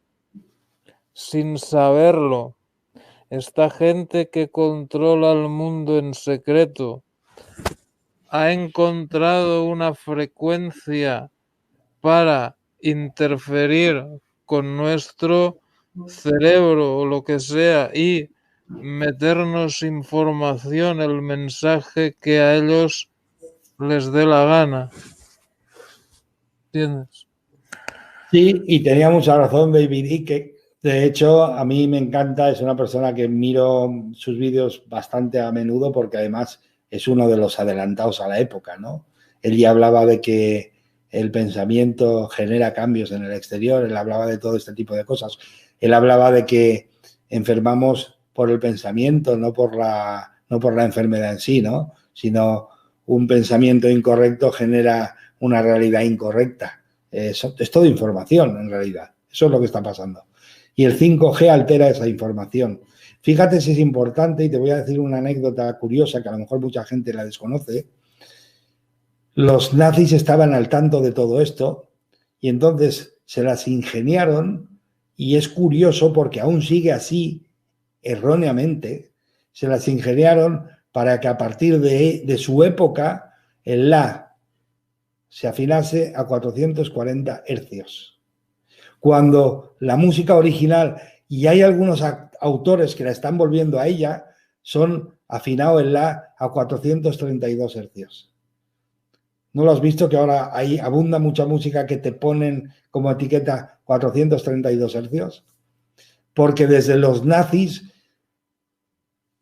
sin saberlo, esta gente que controla el mundo en secreto ha encontrado una frecuencia para interferir con nuestro cerebro o lo que sea y meternos información, el mensaje que a ellos les dé la gana? ¿Entiendes? Sí, y tenía mucha razón David Icke. De hecho, a mí me encanta, es una persona que miro sus vídeos bastante a menudo porque además es uno de los adelantados a la época, ¿no? Él ya hablaba de que el pensamiento genera cambios en el exterior, él hablaba de todo este tipo de cosas. Él hablaba de que enfermamos por el pensamiento, no por la enfermedad en sí, ¿no? Sino un pensamiento incorrecto genera una realidad incorrecta. Es todo información, en realidad. Eso es lo que está pasando. Y el 5G altera esa información. Fíjate si es importante, y te voy a decir una anécdota curiosa que a lo mejor mucha gente la desconoce. Los nazis estaban al tanto de todo esto y entonces se las ingeniaron, y es curioso porque aún sigue así, erróneamente, se las ingeniaron para que a partir de su época el La se afinase a 440 hercios. Cuando la música original, y hay algunos autores que la están volviendo a ella, son afinado en La a 432 hercios. ¿No lo has visto que ahora ahí abunda mucha música que te ponen como etiqueta 432 hercios? Porque desde los nazis,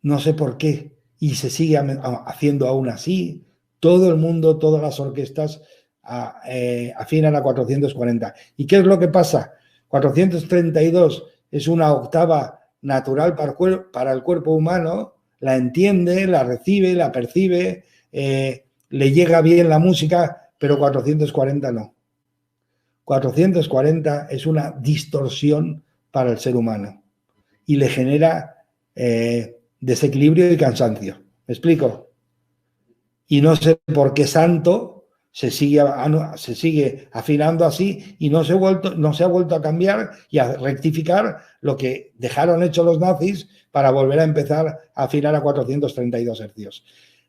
no sé por qué, y se sigue haciendo aún así, todo el mundo, todas las orquestas afinan a 440. ¿Y qué es lo que pasa? 432 es una octava natural para el cuerpo humano, la entiende, la recibe, la percibe, le llega bien la música, pero 440 no. 440 es una distorsión para el ser humano y le genera desequilibrio y cansancio. ¿Me explico? Y no sé por qué santo se sigue afinando así y no se ha vuelto a cambiar y a rectificar lo que dejaron hecho los nazis para volver a empezar a afinar a 432 hercios.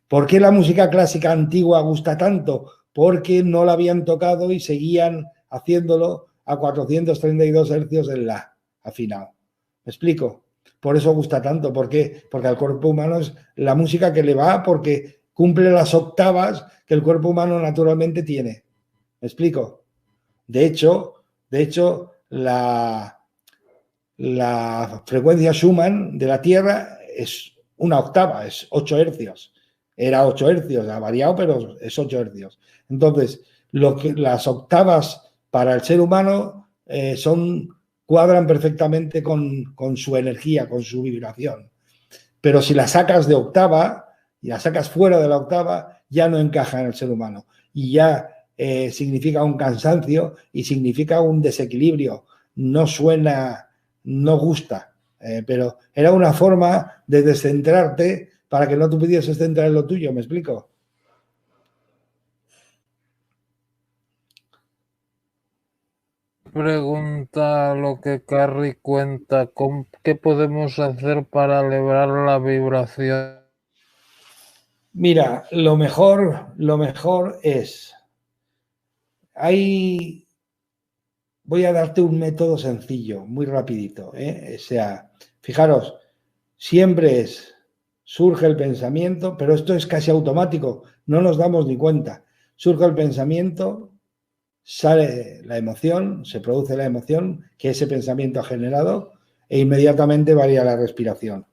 ¿Por qué la música clásica antigua gusta tanto? Porque no la habían tocado y seguían haciéndolo a 432 hercios en La afinado. ¿Me explico? Por eso gusta tanto. ¿Por qué? Porque al cuerpo humano es la música que le va, porque cumple las octavas que el cuerpo humano naturalmente tiene. ¿Me explico? De hecho, la frecuencia Schumann de la Tierra es una octava, es 8 hercios. Era 8 hercios, ha variado, pero es 8 hercios. Entonces, las octavas para el ser humano cuadran perfectamente con su energía, con su vibración. Pero si la sacas de octava y la sacas fuera de la octava, ya no encaja en el ser humano. Y ya significa un cansancio y significa un desequilibrio. No suena, no gusta. Pero era una forma de descentrarte para que no te pudieses centrar en lo tuyo. ¿Me explico? Pregunta lo que Carrie cuenta, ¿qué podemos hacer para elevar la vibración? Mira, lo mejor es, hay voy a darte un método sencillo, muy rapidito, ¿eh? O sea, fijaros, siempre surge el pensamiento, pero esto es casi automático, no nos damos ni cuenta. Surge el pensamiento, sale la emoción, se produce la emoción que ese pensamiento ha generado e inmediatamente varía la respiración.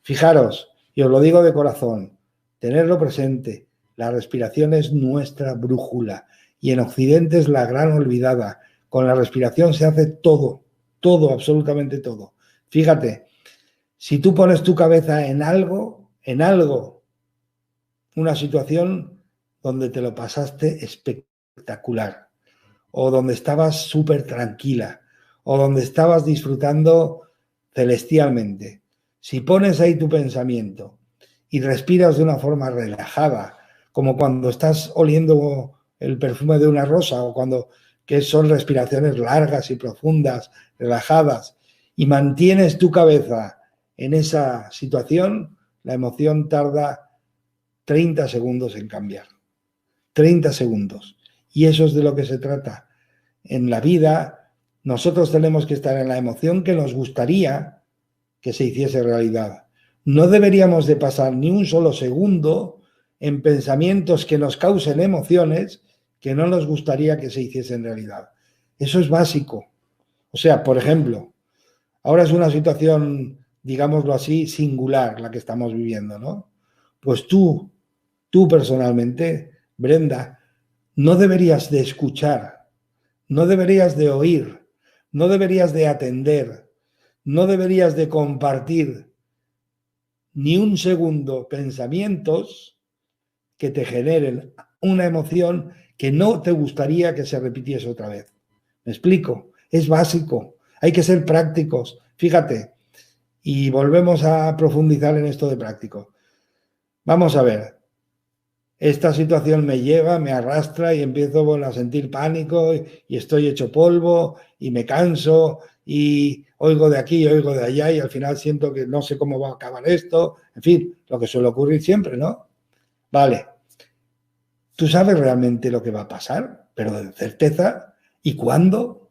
Fijaros, y os lo digo de corazón, tenerlo presente, la respiración es nuestra brújula y en Occidente es la gran olvidada. Con la respiración se hace todo, todo, absolutamente todo. Fíjate, si tú pones tu cabeza en algo, una situación donde te lo pasaste espectacular, o donde estabas súper tranquila, o donde estabas disfrutando celestialmente. Si pones ahí tu pensamiento y respiras de una forma relajada, como cuando estás oliendo el perfume de una rosa, o cuando que son respiraciones largas y profundas, relajadas, y mantienes tu cabeza en esa situación, la emoción tarda 30 segundos en cambiar. 30 segundos. Y eso es de lo que se trata. En la vida, nosotros tenemos que estar en la emoción que nos gustaría que se hiciese realidad. No deberíamos de pasar ni un solo segundo en pensamientos que nos causen emociones que no nos gustaría que se hiciesen realidad. Eso es básico. O sea, por ejemplo, ahora es una situación, digámoslo así, singular la que estamos viviendo, ¿no? Pues tú personalmente, Brenda, no deberías de escuchar, no deberías de oír, no deberías de atender, no deberías de compartir ni un segundo pensamientos que te generen una emoción que no te gustaría que se repitiese otra vez. ¿Me explico? Es básico, hay que ser prácticos. Fíjate, y volvemos a profundizar en esto de práctico. Vamos a ver. Esta situación me lleva, me arrastra y empiezo a sentir pánico y estoy hecho polvo y me canso y oigo de aquí, oigo de allá y al final siento que no sé cómo va a acabar esto. En fin, lo que suele ocurrir siempre, ¿no? Vale. ¿Tú sabes realmente lo que va a pasar? Pero de certeza. ¿Y cuándo?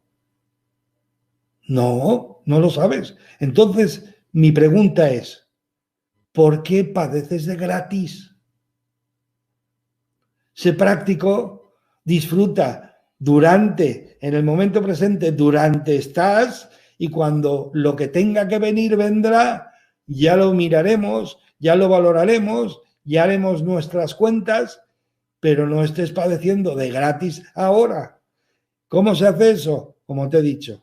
No, no lo sabes. Entonces, mi pregunta es, ¿por qué padeces de gratis? Sé práctico, disfruta durante, en el momento presente, durante estás, y cuando lo que tenga que venir vendrá, ya lo miraremos, ya lo valoraremos, ya haremos nuestras cuentas, pero no estés padeciendo de gratis ahora. ¿Cómo se hace eso? Como te he dicho,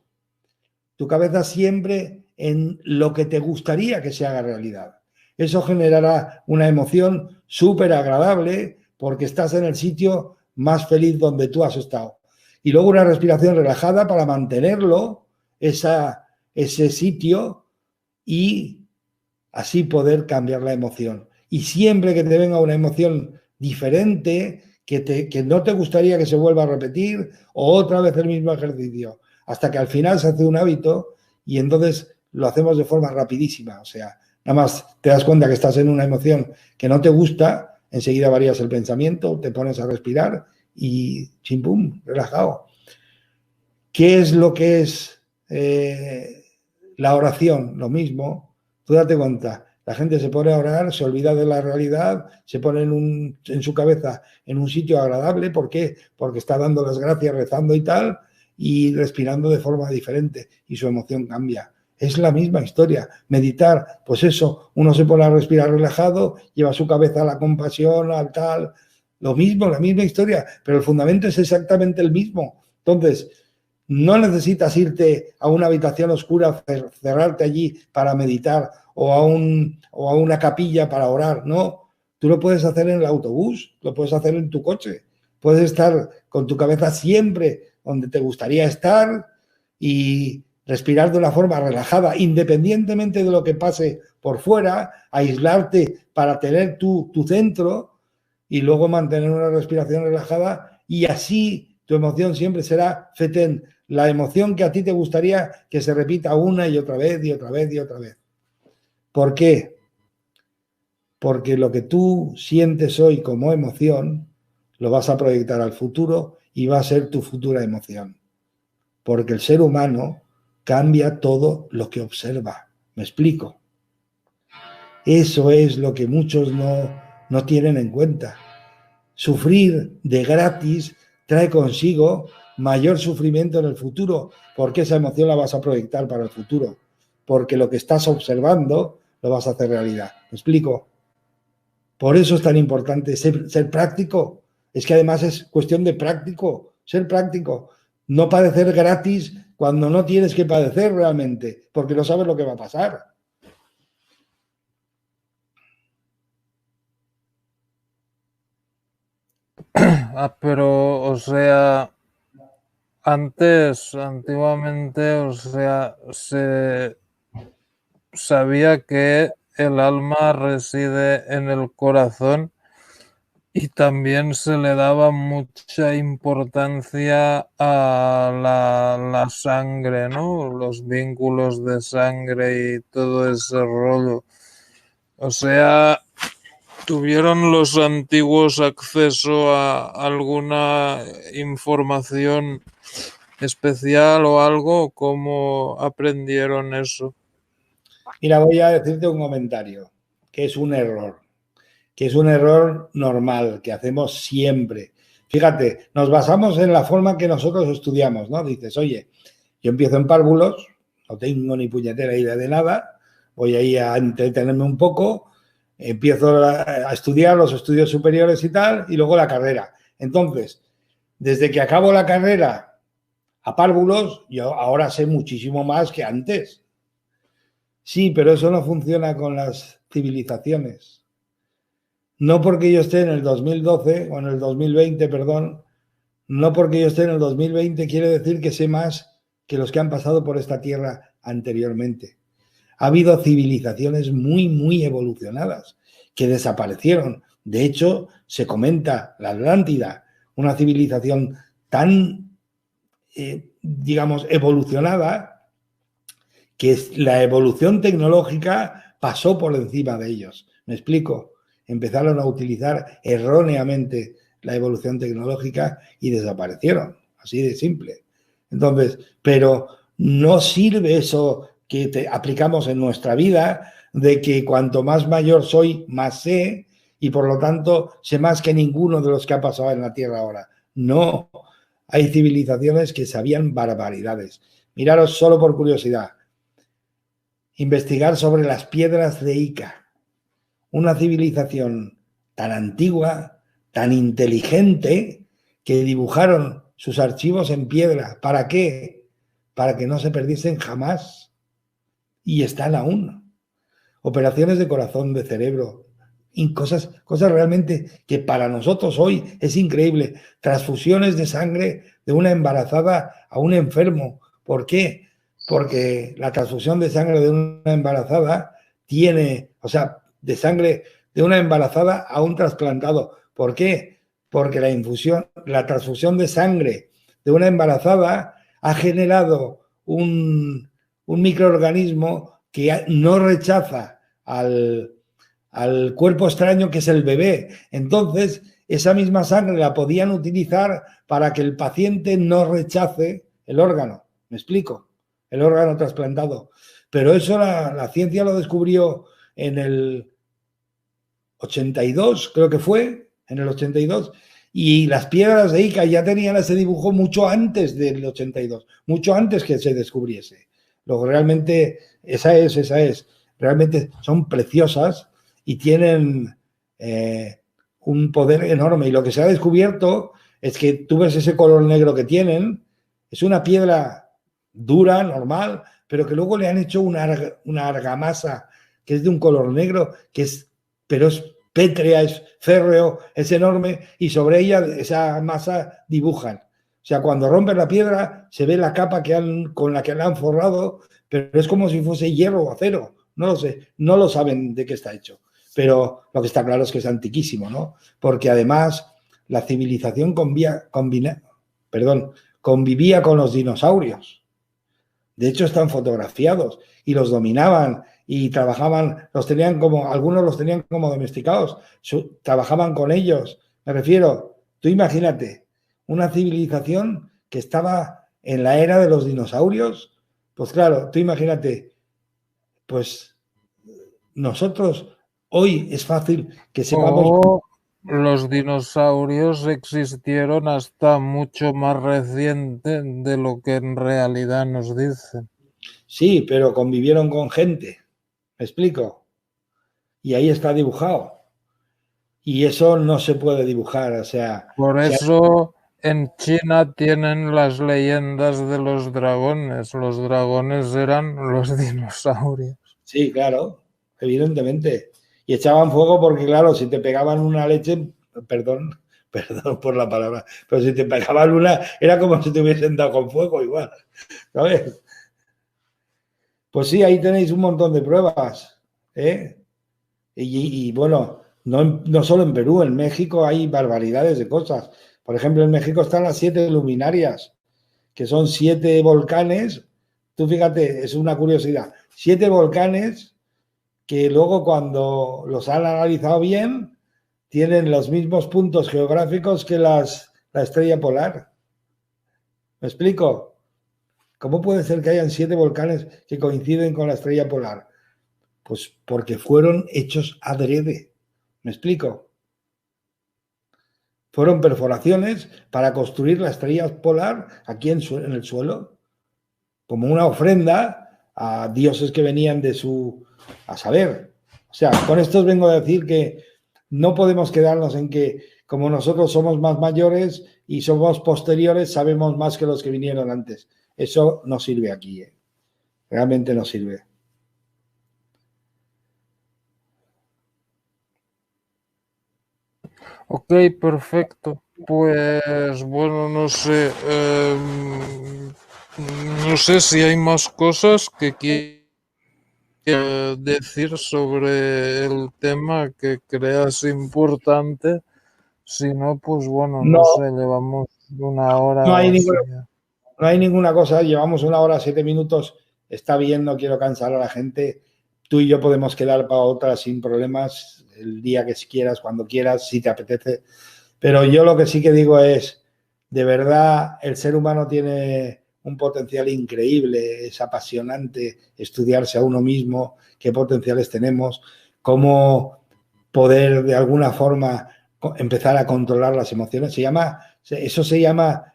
tu cabeza siempre en lo que te gustaría que se haga realidad. Eso generará una emoción súper agradable porque estás en el sitio más feliz donde tú has estado. Y luego una respiración relajada para mantenerlo, ese sitio, y así poder cambiar la emoción. Y siempre que te venga una emoción diferente, que no te gustaría que se vuelva a repetir, o otra vez el mismo ejercicio, hasta que al final se hace un hábito y entonces lo hacemos de forma rapidísima. O sea, nada más te das cuenta que estás en una emoción que no te gusta, enseguida varías el pensamiento, te pones a respirar y chimpum, relajado. ¿Qué es lo que es la oración? Lo mismo. Tú date cuenta, la gente se pone a orar, se olvida de la realidad, se pone en su cabeza en un sitio agradable. ¿Por qué? Porque está dando las gracias, rezando y tal, y respirando de forma diferente y su emoción cambia. Es la misma historia. Meditar, pues eso, uno se pone a respirar relajado, lleva su cabeza a la compasión, al tal, lo mismo, la misma historia, pero el fundamento es exactamente el mismo. Entonces, no necesitas irte a una habitación oscura, cerrarte allí para meditar o a una capilla para orar. No, tú lo puedes hacer en el autobús, lo puedes hacer en tu coche. Puedes estar con tu cabeza siempre donde te gustaría estar y respirar de una forma relajada, independientemente de lo que pase por fuera, aislarte para tener tu centro y luego mantener una respiración relajada, y así tu emoción siempre será fetén, la emoción que a ti te gustaría que se repita una y otra vez y otra vez y otra vez. ¿Por qué? Porque lo que tú sientes hoy como emoción lo vas a proyectar al futuro y va a ser tu futura emoción. porque el ser humano cambia todo lo que observa. ¿Me explico? Eso es lo que muchos no tienen en cuenta. Sufrir de gratis trae consigo mayor sufrimiento en el futuro, porque esa emoción la vas a proyectar para el futuro, porque lo que estás observando lo vas a hacer realidad. ¿Me explico? Por eso es tan importante ser práctico. Es que además es cuestión de práctico, ser práctico. No padecer gratis cuando no tienes que padecer realmente, porque no sabes lo que va a pasar. Pero, o sea, antiguamente, o sea, se sabía que el alma reside en el corazón y también se le daba mucha importancia a la sangre, ¿no? Los vínculos de sangre y todo ese rollo. O sea, ¿tuvieron los antiguos acceso a alguna información especial o algo? ¿Cómo aprendieron eso? Mira, voy a decirte un comentario, que es un error normal, que hacemos siempre. Fíjate, nos basamos en la forma que nosotros estudiamos, ¿no? Dices, oye, yo empiezo en párvulos, no tengo ni puñetera idea de nada, voy ahí a entretenerme un poco, empiezo a estudiar los estudios superiores y tal, y luego la carrera. Entonces, desde que acabo la carrera a párvulos, yo ahora sé muchísimo más que antes. Sí, pero eso no funciona con las civilizaciones. No porque yo esté en el 2012 o en el 2020, perdón, no porque yo esté en el 2020 quiere decir que sé más que los que han pasado por esta tierra anteriormente. Ha habido civilizaciones muy evolucionadas que desaparecieron. De hecho, se comenta la Atlántida, una civilización tan, digamos, evolucionada, que la evolución tecnológica pasó por encima de ellos. ¿Me explico? Empezaron a utilizar erróneamente la evolución tecnológica y desaparecieron, así de simple. Entonces, pero no sirve eso que aplicamos en nuestra vida, de que cuanto más mayor soy, más sé, y por lo tanto sé más que ninguno de los que ha pasado en la Tierra ahora. No, hay civilizaciones que sabían barbaridades. Miraros solo por curiosidad, investigar sobre las piedras de Ica, una civilización tan antigua, tan inteligente, que dibujaron sus archivos en piedra. ¿Para qué? Para que no se perdiesen jamás. Y están aún. Operaciones de corazón, de cerebro, y cosas realmente que para nosotros hoy es increíble. Transfusiones de sangre de una embarazada a un enfermo. ¿Por qué? Porque la transfusión de sangre de una embarazada tiene, o sea, de sangre de una embarazada a un trasplantado. ¿Por qué? Porque la transfusión de sangre de una embarazada ha generado un microorganismo que no rechaza al cuerpo extraño que es el bebé. Entonces, esa misma sangre la podían utilizar para que el paciente no rechace el órgano. ¿Me explico? El órgano trasplantado. Pero eso la ciencia lo descubrió en el 82, creo que fue, en el 82, y las piedras de Ica ya tenían ese dibujo mucho antes del 82, mucho antes que se descubriese. Luego realmente esa es. Realmente son preciosas y tienen un poder enorme. Y lo que se ha descubierto es que tú ves ese color negro que tienen, es una piedra dura, normal, pero que luego le han hecho una argamasa que es de un color negro, pero es pétrea, es férreo, es enorme, y sobre ella, esa masa, dibujan. O sea, cuando rompen la piedra, se ve la capa con la que la han forrado, pero es como si fuese hierro o acero. No lo sé, no lo saben de qué está hecho. Pero lo que está claro es que es antiquísimo, ¿no? Porque además la civilización convivía con los dinosaurios. De hecho, están fotografiados y los dominaban y trabajaban, algunos los tenían como domesticados, trabajaban con ellos. Me refiero, tú imagínate, una civilización que estaba en la era de los dinosaurios, pues claro, tú imagínate, pues nosotros hoy es fácil que sepamos... O los dinosaurios existieron hasta mucho más reciente de lo que en realidad nos dicen. Sí, pero convivieron con gente, ¿me explico? Y ahí está dibujado. Y eso no se puede dibujar, o sea... Por eso en China tienen las leyendas de los dragones. Los dragones eran los dinosaurios. Sí, claro, evidentemente. Y echaban fuego porque, claro, si te pegaban una leche, perdón, perdón por la palabra, pero si te pegaban una, era como si te hubiesen dado con fuego igual, ¿sabes? Pues sí, ahí tenéis un montón de pruebas, ¿eh? Y bueno, no solo en Perú, en México hay barbaridades de cosas. Por ejemplo, en México están las 7 luminarias, que son 7 volcanes. Tú fíjate, es una curiosidad. 7 volcanes que luego cuando los han analizado bien, tienen los mismos puntos geográficos que la estrella polar. ¿Me explico? ¿Cómo puede ser que hayan 7 volcanes que coinciden con la estrella polar? Pues porque fueron hechos adrede. ¿Me explico? Fueron perforaciones para construir la estrella polar aquí en el suelo, como una ofrenda a dioses que venían de su... a saber. O sea, con esto os vengo a decir que no podemos quedarnos en que como nosotros somos más mayores y somos posteriores, sabemos más que los que vinieron antes. Eso no sirve aquí, ¿eh? Realmente no sirve. Ok, perfecto. Pues bueno, no sé. No sé si hay más cosas que quiero decir sobre el tema que creas importante. Si no, pues bueno, no sé, No, llevamos una hora no o hay así. ninguna, no hay ninguna cosa. Llevamos 1 hora, 7 minutos. Está bien, no quiero cansar a la gente. Tú y yo podemos quedar para otra sin problemas, el día que quieras, cuando quieras, si te apetece. Pero yo lo que sí que digo es, de verdad, el ser humano tiene un potencial increíble, es apasionante estudiarse a uno mismo, qué potenciales tenemos, cómo poder de alguna forma empezar a controlar las emociones. Eso se llama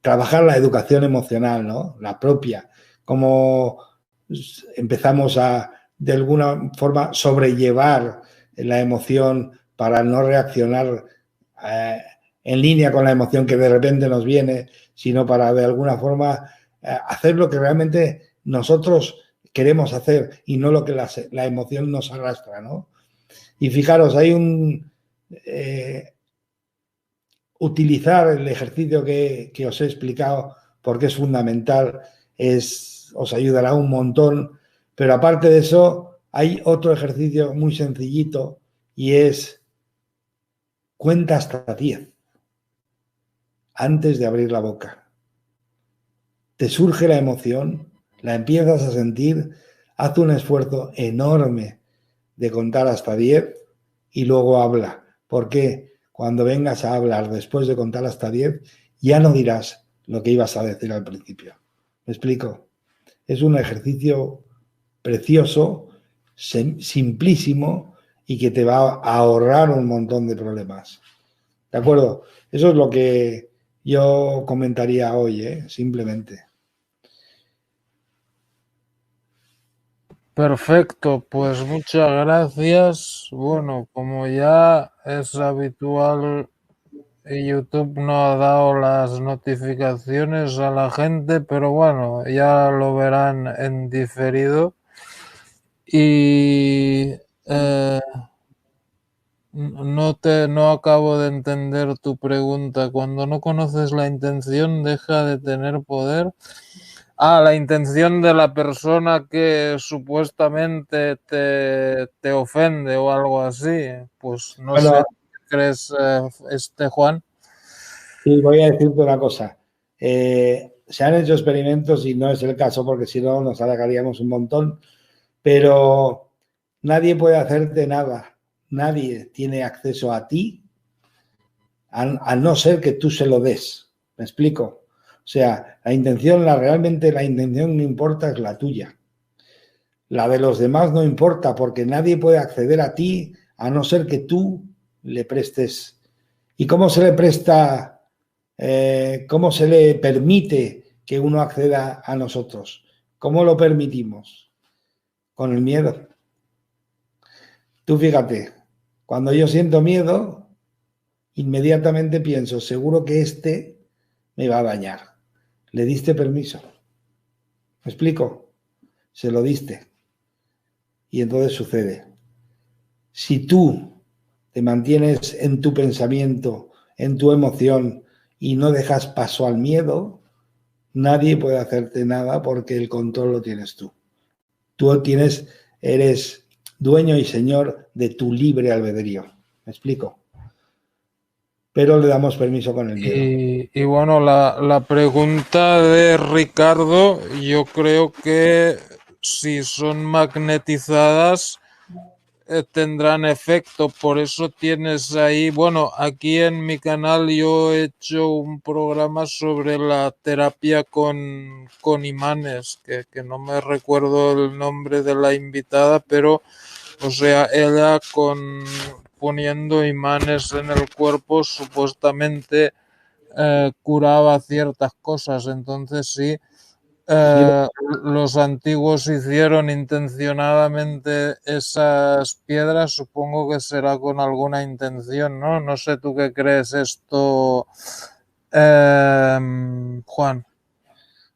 trabajar la educación emocional, ¿no? La propia, cómo empezamos a de alguna forma sobrellevar la emoción para no reaccionar en línea con la emoción que de repente nos viene, sino para de alguna forma hacer lo que realmente nosotros queremos hacer y no lo que la emoción nos arrastra, ¿no? Y fijaros, hay utilizar el ejercicio que os he explicado porque es fundamental, os ayudará un montón, pero aparte de eso hay otro ejercicio muy sencillito y es cuenta hasta 10 antes de abrir la boca. Te surge la emoción, la empiezas a sentir, haz un esfuerzo enorme de contar hasta 10 y luego habla. ¿Por qué? Cuando vengas a hablar después de contar hasta 10, ya no dirás lo que ibas a decir al principio. ¿Me explico? Es un ejercicio precioso, simplísimo y que te va a ahorrar un montón de problemas. ¿De acuerdo? Eso es lo que yo comentaría hoy, simplemente. Perfecto, pues muchas gracias. Bueno, como ya es habitual, YouTube no ha dado las notificaciones a la gente, pero bueno, ya lo verán en diferido. Y no acabo de entender tu pregunta. Cuando no conoces la intención, deja de tener poder. La intención de la persona que supuestamente te ofende o algo así. Pues no sé, Bueno, ¿qué crees, Juan? sí, voy a decirte una cosa. Se han hecho experimentos y no es el caso porque si no nos alargaríamos un montón, pero nadie puede hacerte nada. Nadie tiene acceso a ti a no ser que tú se lo des. ¿Me explico? O sea, realmente la intención no importa, es la tuya. La de los demás no importa, porque nadie puede acceder a ti a no ser que tú le prestes. ¿Y cómo se le presta, cómo se le permite que uno acceda a nosotros? ¿Cómo lo permitimos? Con el miedo. Tú fíjate, cuando yo siento miedo, inmediatamente pienso, seguro que este me va a dañar. Le diste permiso. ¿Me explico? Se lo diste. Y entonces sucede. Si tú te mantienes en tu pensamiento, en tu emoción y no dejas paso al miedo, nadie puede hacerte nada porque el control lo tienes tú. Eres dueño y señor de tu libre albedrío. ¿Me explico? Pero le damos permiso con el miedo. Y bueno, la pregunta de Ricardo, yo creo que si son magnetizadas, tendrán efecto. Por eso tienes ahí, bueno, aquí en mi canal yo he hecho un programa sobre la terapia con imanes, que no me recuerdo el nombre de la invitada, pero, o sea, ella poniendo imanes en el cuerpo supuestamente curaba ciertas cosas. Entonces sí, eh, los antiguos hicieron intencionadamente esas piedras, supongo que será con alguna intención, ¿no? No sé tú qué crees esto, Juan.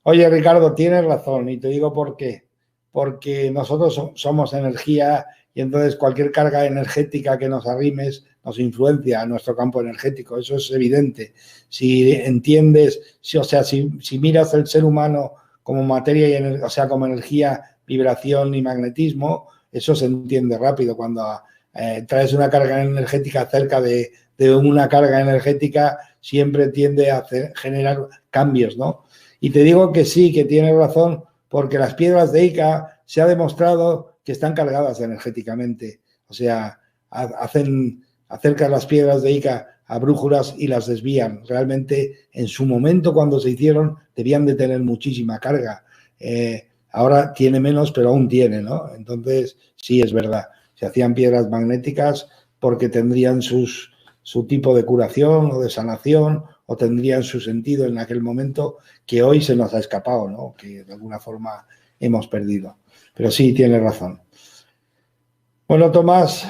Oye, Ricardo, tienes razón y te digo por qué. Porque nosotros somos energía y entonces cualquier carga energética que nos arrimes nos influencia a nuestro campo energético. Eso es evidente. Si entiendes, si miras el ser humano como materia y o sea, como energía, vibración y magnetismo, eso se entiende rápido. Cuando traes una carga energética cerca de una carga energética, siempre tiende a generar cambios, ¿no? Y te digo que sí, que tienes razón, porque las piedras de Ica se ha demostrado que están cargadas energéticamente. O sea, acercan las piedras de Ica a brújulas y las desvían. Realmente, en su momento, cuando se hicieron, debían de tener muchísima carga. Ahora tiene menos, pero aún tiene, ¿no? Entonces, sí, es verdad. Se hacían piedras magnéticas porque tendrían su tipo de curación o de sanación o tendrían su sentido en aquel momento que hoy se nos ha escapado, ¿no? Que de alguna forma hemos perdido. Pero sí, tiene razón. Bueno, Tomás,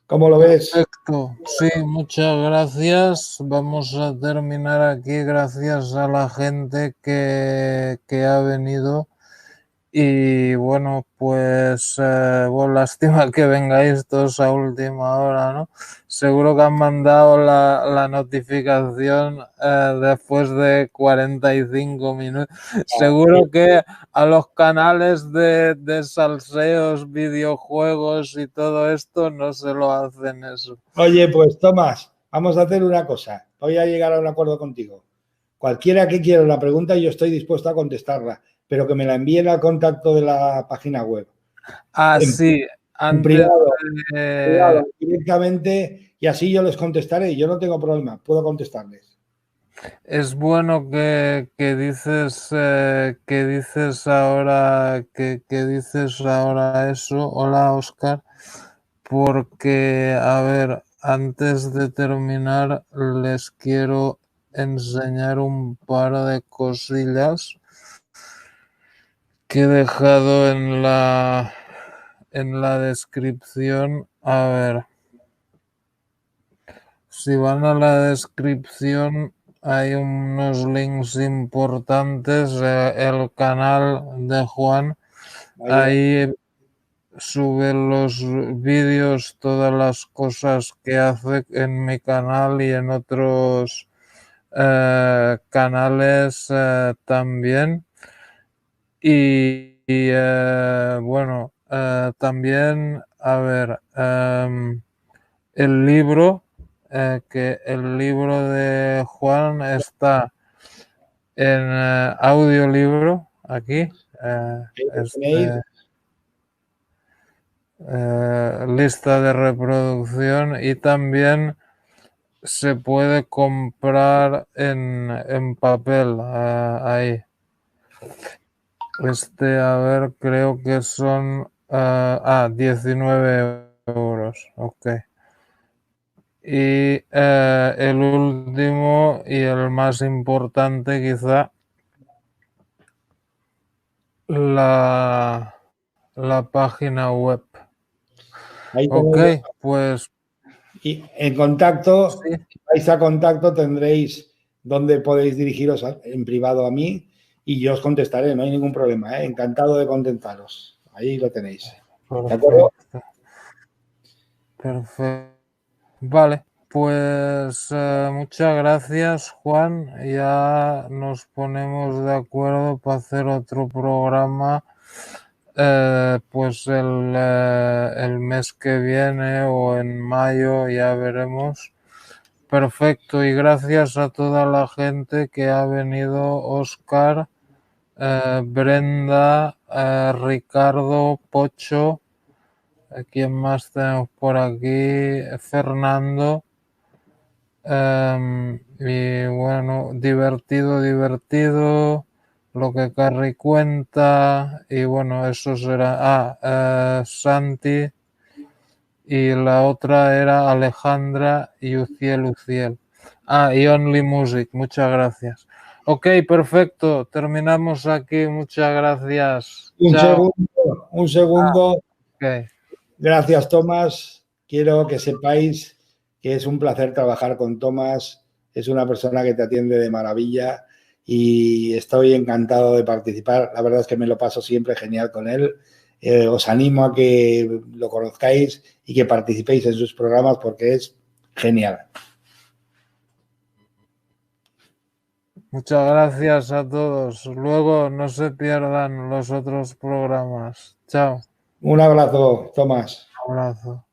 ¿cómo lo ves? Perfecto, sí, muchas gracias. Vamos a terminar aquí gracias a la gente que ha venido. Y bueno, pues bueno, lástima que vengáis todos a última hora, ¿no? Seguro que han mandado la notificación después de 45 minutos. Seguro que a los canales de salseos, videojuegos y todo esto no se lo hacen eso. Oye, pues Tomás, vamos a hacer una cosa. Voy a llegar a un acuerdo contigo. Cualquiera que quiera una pregunta, yo estoy dispuesto a contestarla, pero que me la envíen al contacto de la página web. Ah, En, sí, en antes privado, de, privado, directamente, y así yo les contestaré. Yo no tengo problema, puedo contestarles. es bueno que dices ahora que dices ahora eso. Hola, Oscar, porque a ver, antes de terminar les quiero enseñar un par de cosillas que he dejado en la descripción. A ver, si van a la descripción hay unos links importantes. El canal de Juan, Ahí, ahí sube los vídeos, todas las cosas que hace en mi canal y en otros canales también. Bueno, también, a ver, el libro, que el libro de Juan está en audiolibro aquí, tenéis. lista de reproducción y también se puede comprar en papel ahí. A ver, creo que son 19 euros. Ok. Y el último y el más importante quizá, la página web. Ahí Ok, tenéis, pues y en contacto, sí, si vais a contacto, tendréis donde podéis dirigiros en privado a mí y yo os contestaré, no hay ningún problema, ¿eh? Encantado de contentaros. Ahí lo tenéis. ¿De acuerdo? perfecto. Perfecto. Vale, pues muchas gracias, Juan. Ya nos ponemos de acuerdo para hacer otro programa, pues el mes que viene o en mayo, ya veremos. Perfecto, y gracias a toda la gente que ha venido, Oscar, Brenda, Ricardo, Pocho. ¿Quién más tenemos por aquí? Fernando. Y bueno, divertido, lo que Carrie cuenta. Y bueno, eso será. Santi. Y la otra era Alejandra y Uciel. Y Only Music, muchas gracias. Ok, perfecto, terminamos aquí, muchas gracias. Un Chao. segundo, un segundo. Ok. Gracias, Tomás. Quiero que sepáis que es un placer trabajar con Tomás. Es una persona que te atiende de maravilla y estoy encantado de participar. La verdad es que me lo paso siempre genial con él. Os animo a que lo conozcáis y que participéis en sus programas porque es genial. Muchas gracias a todos. Luego no se pierdan los otros programas. Chao. Un abrazo, Tomás. Un abrazo.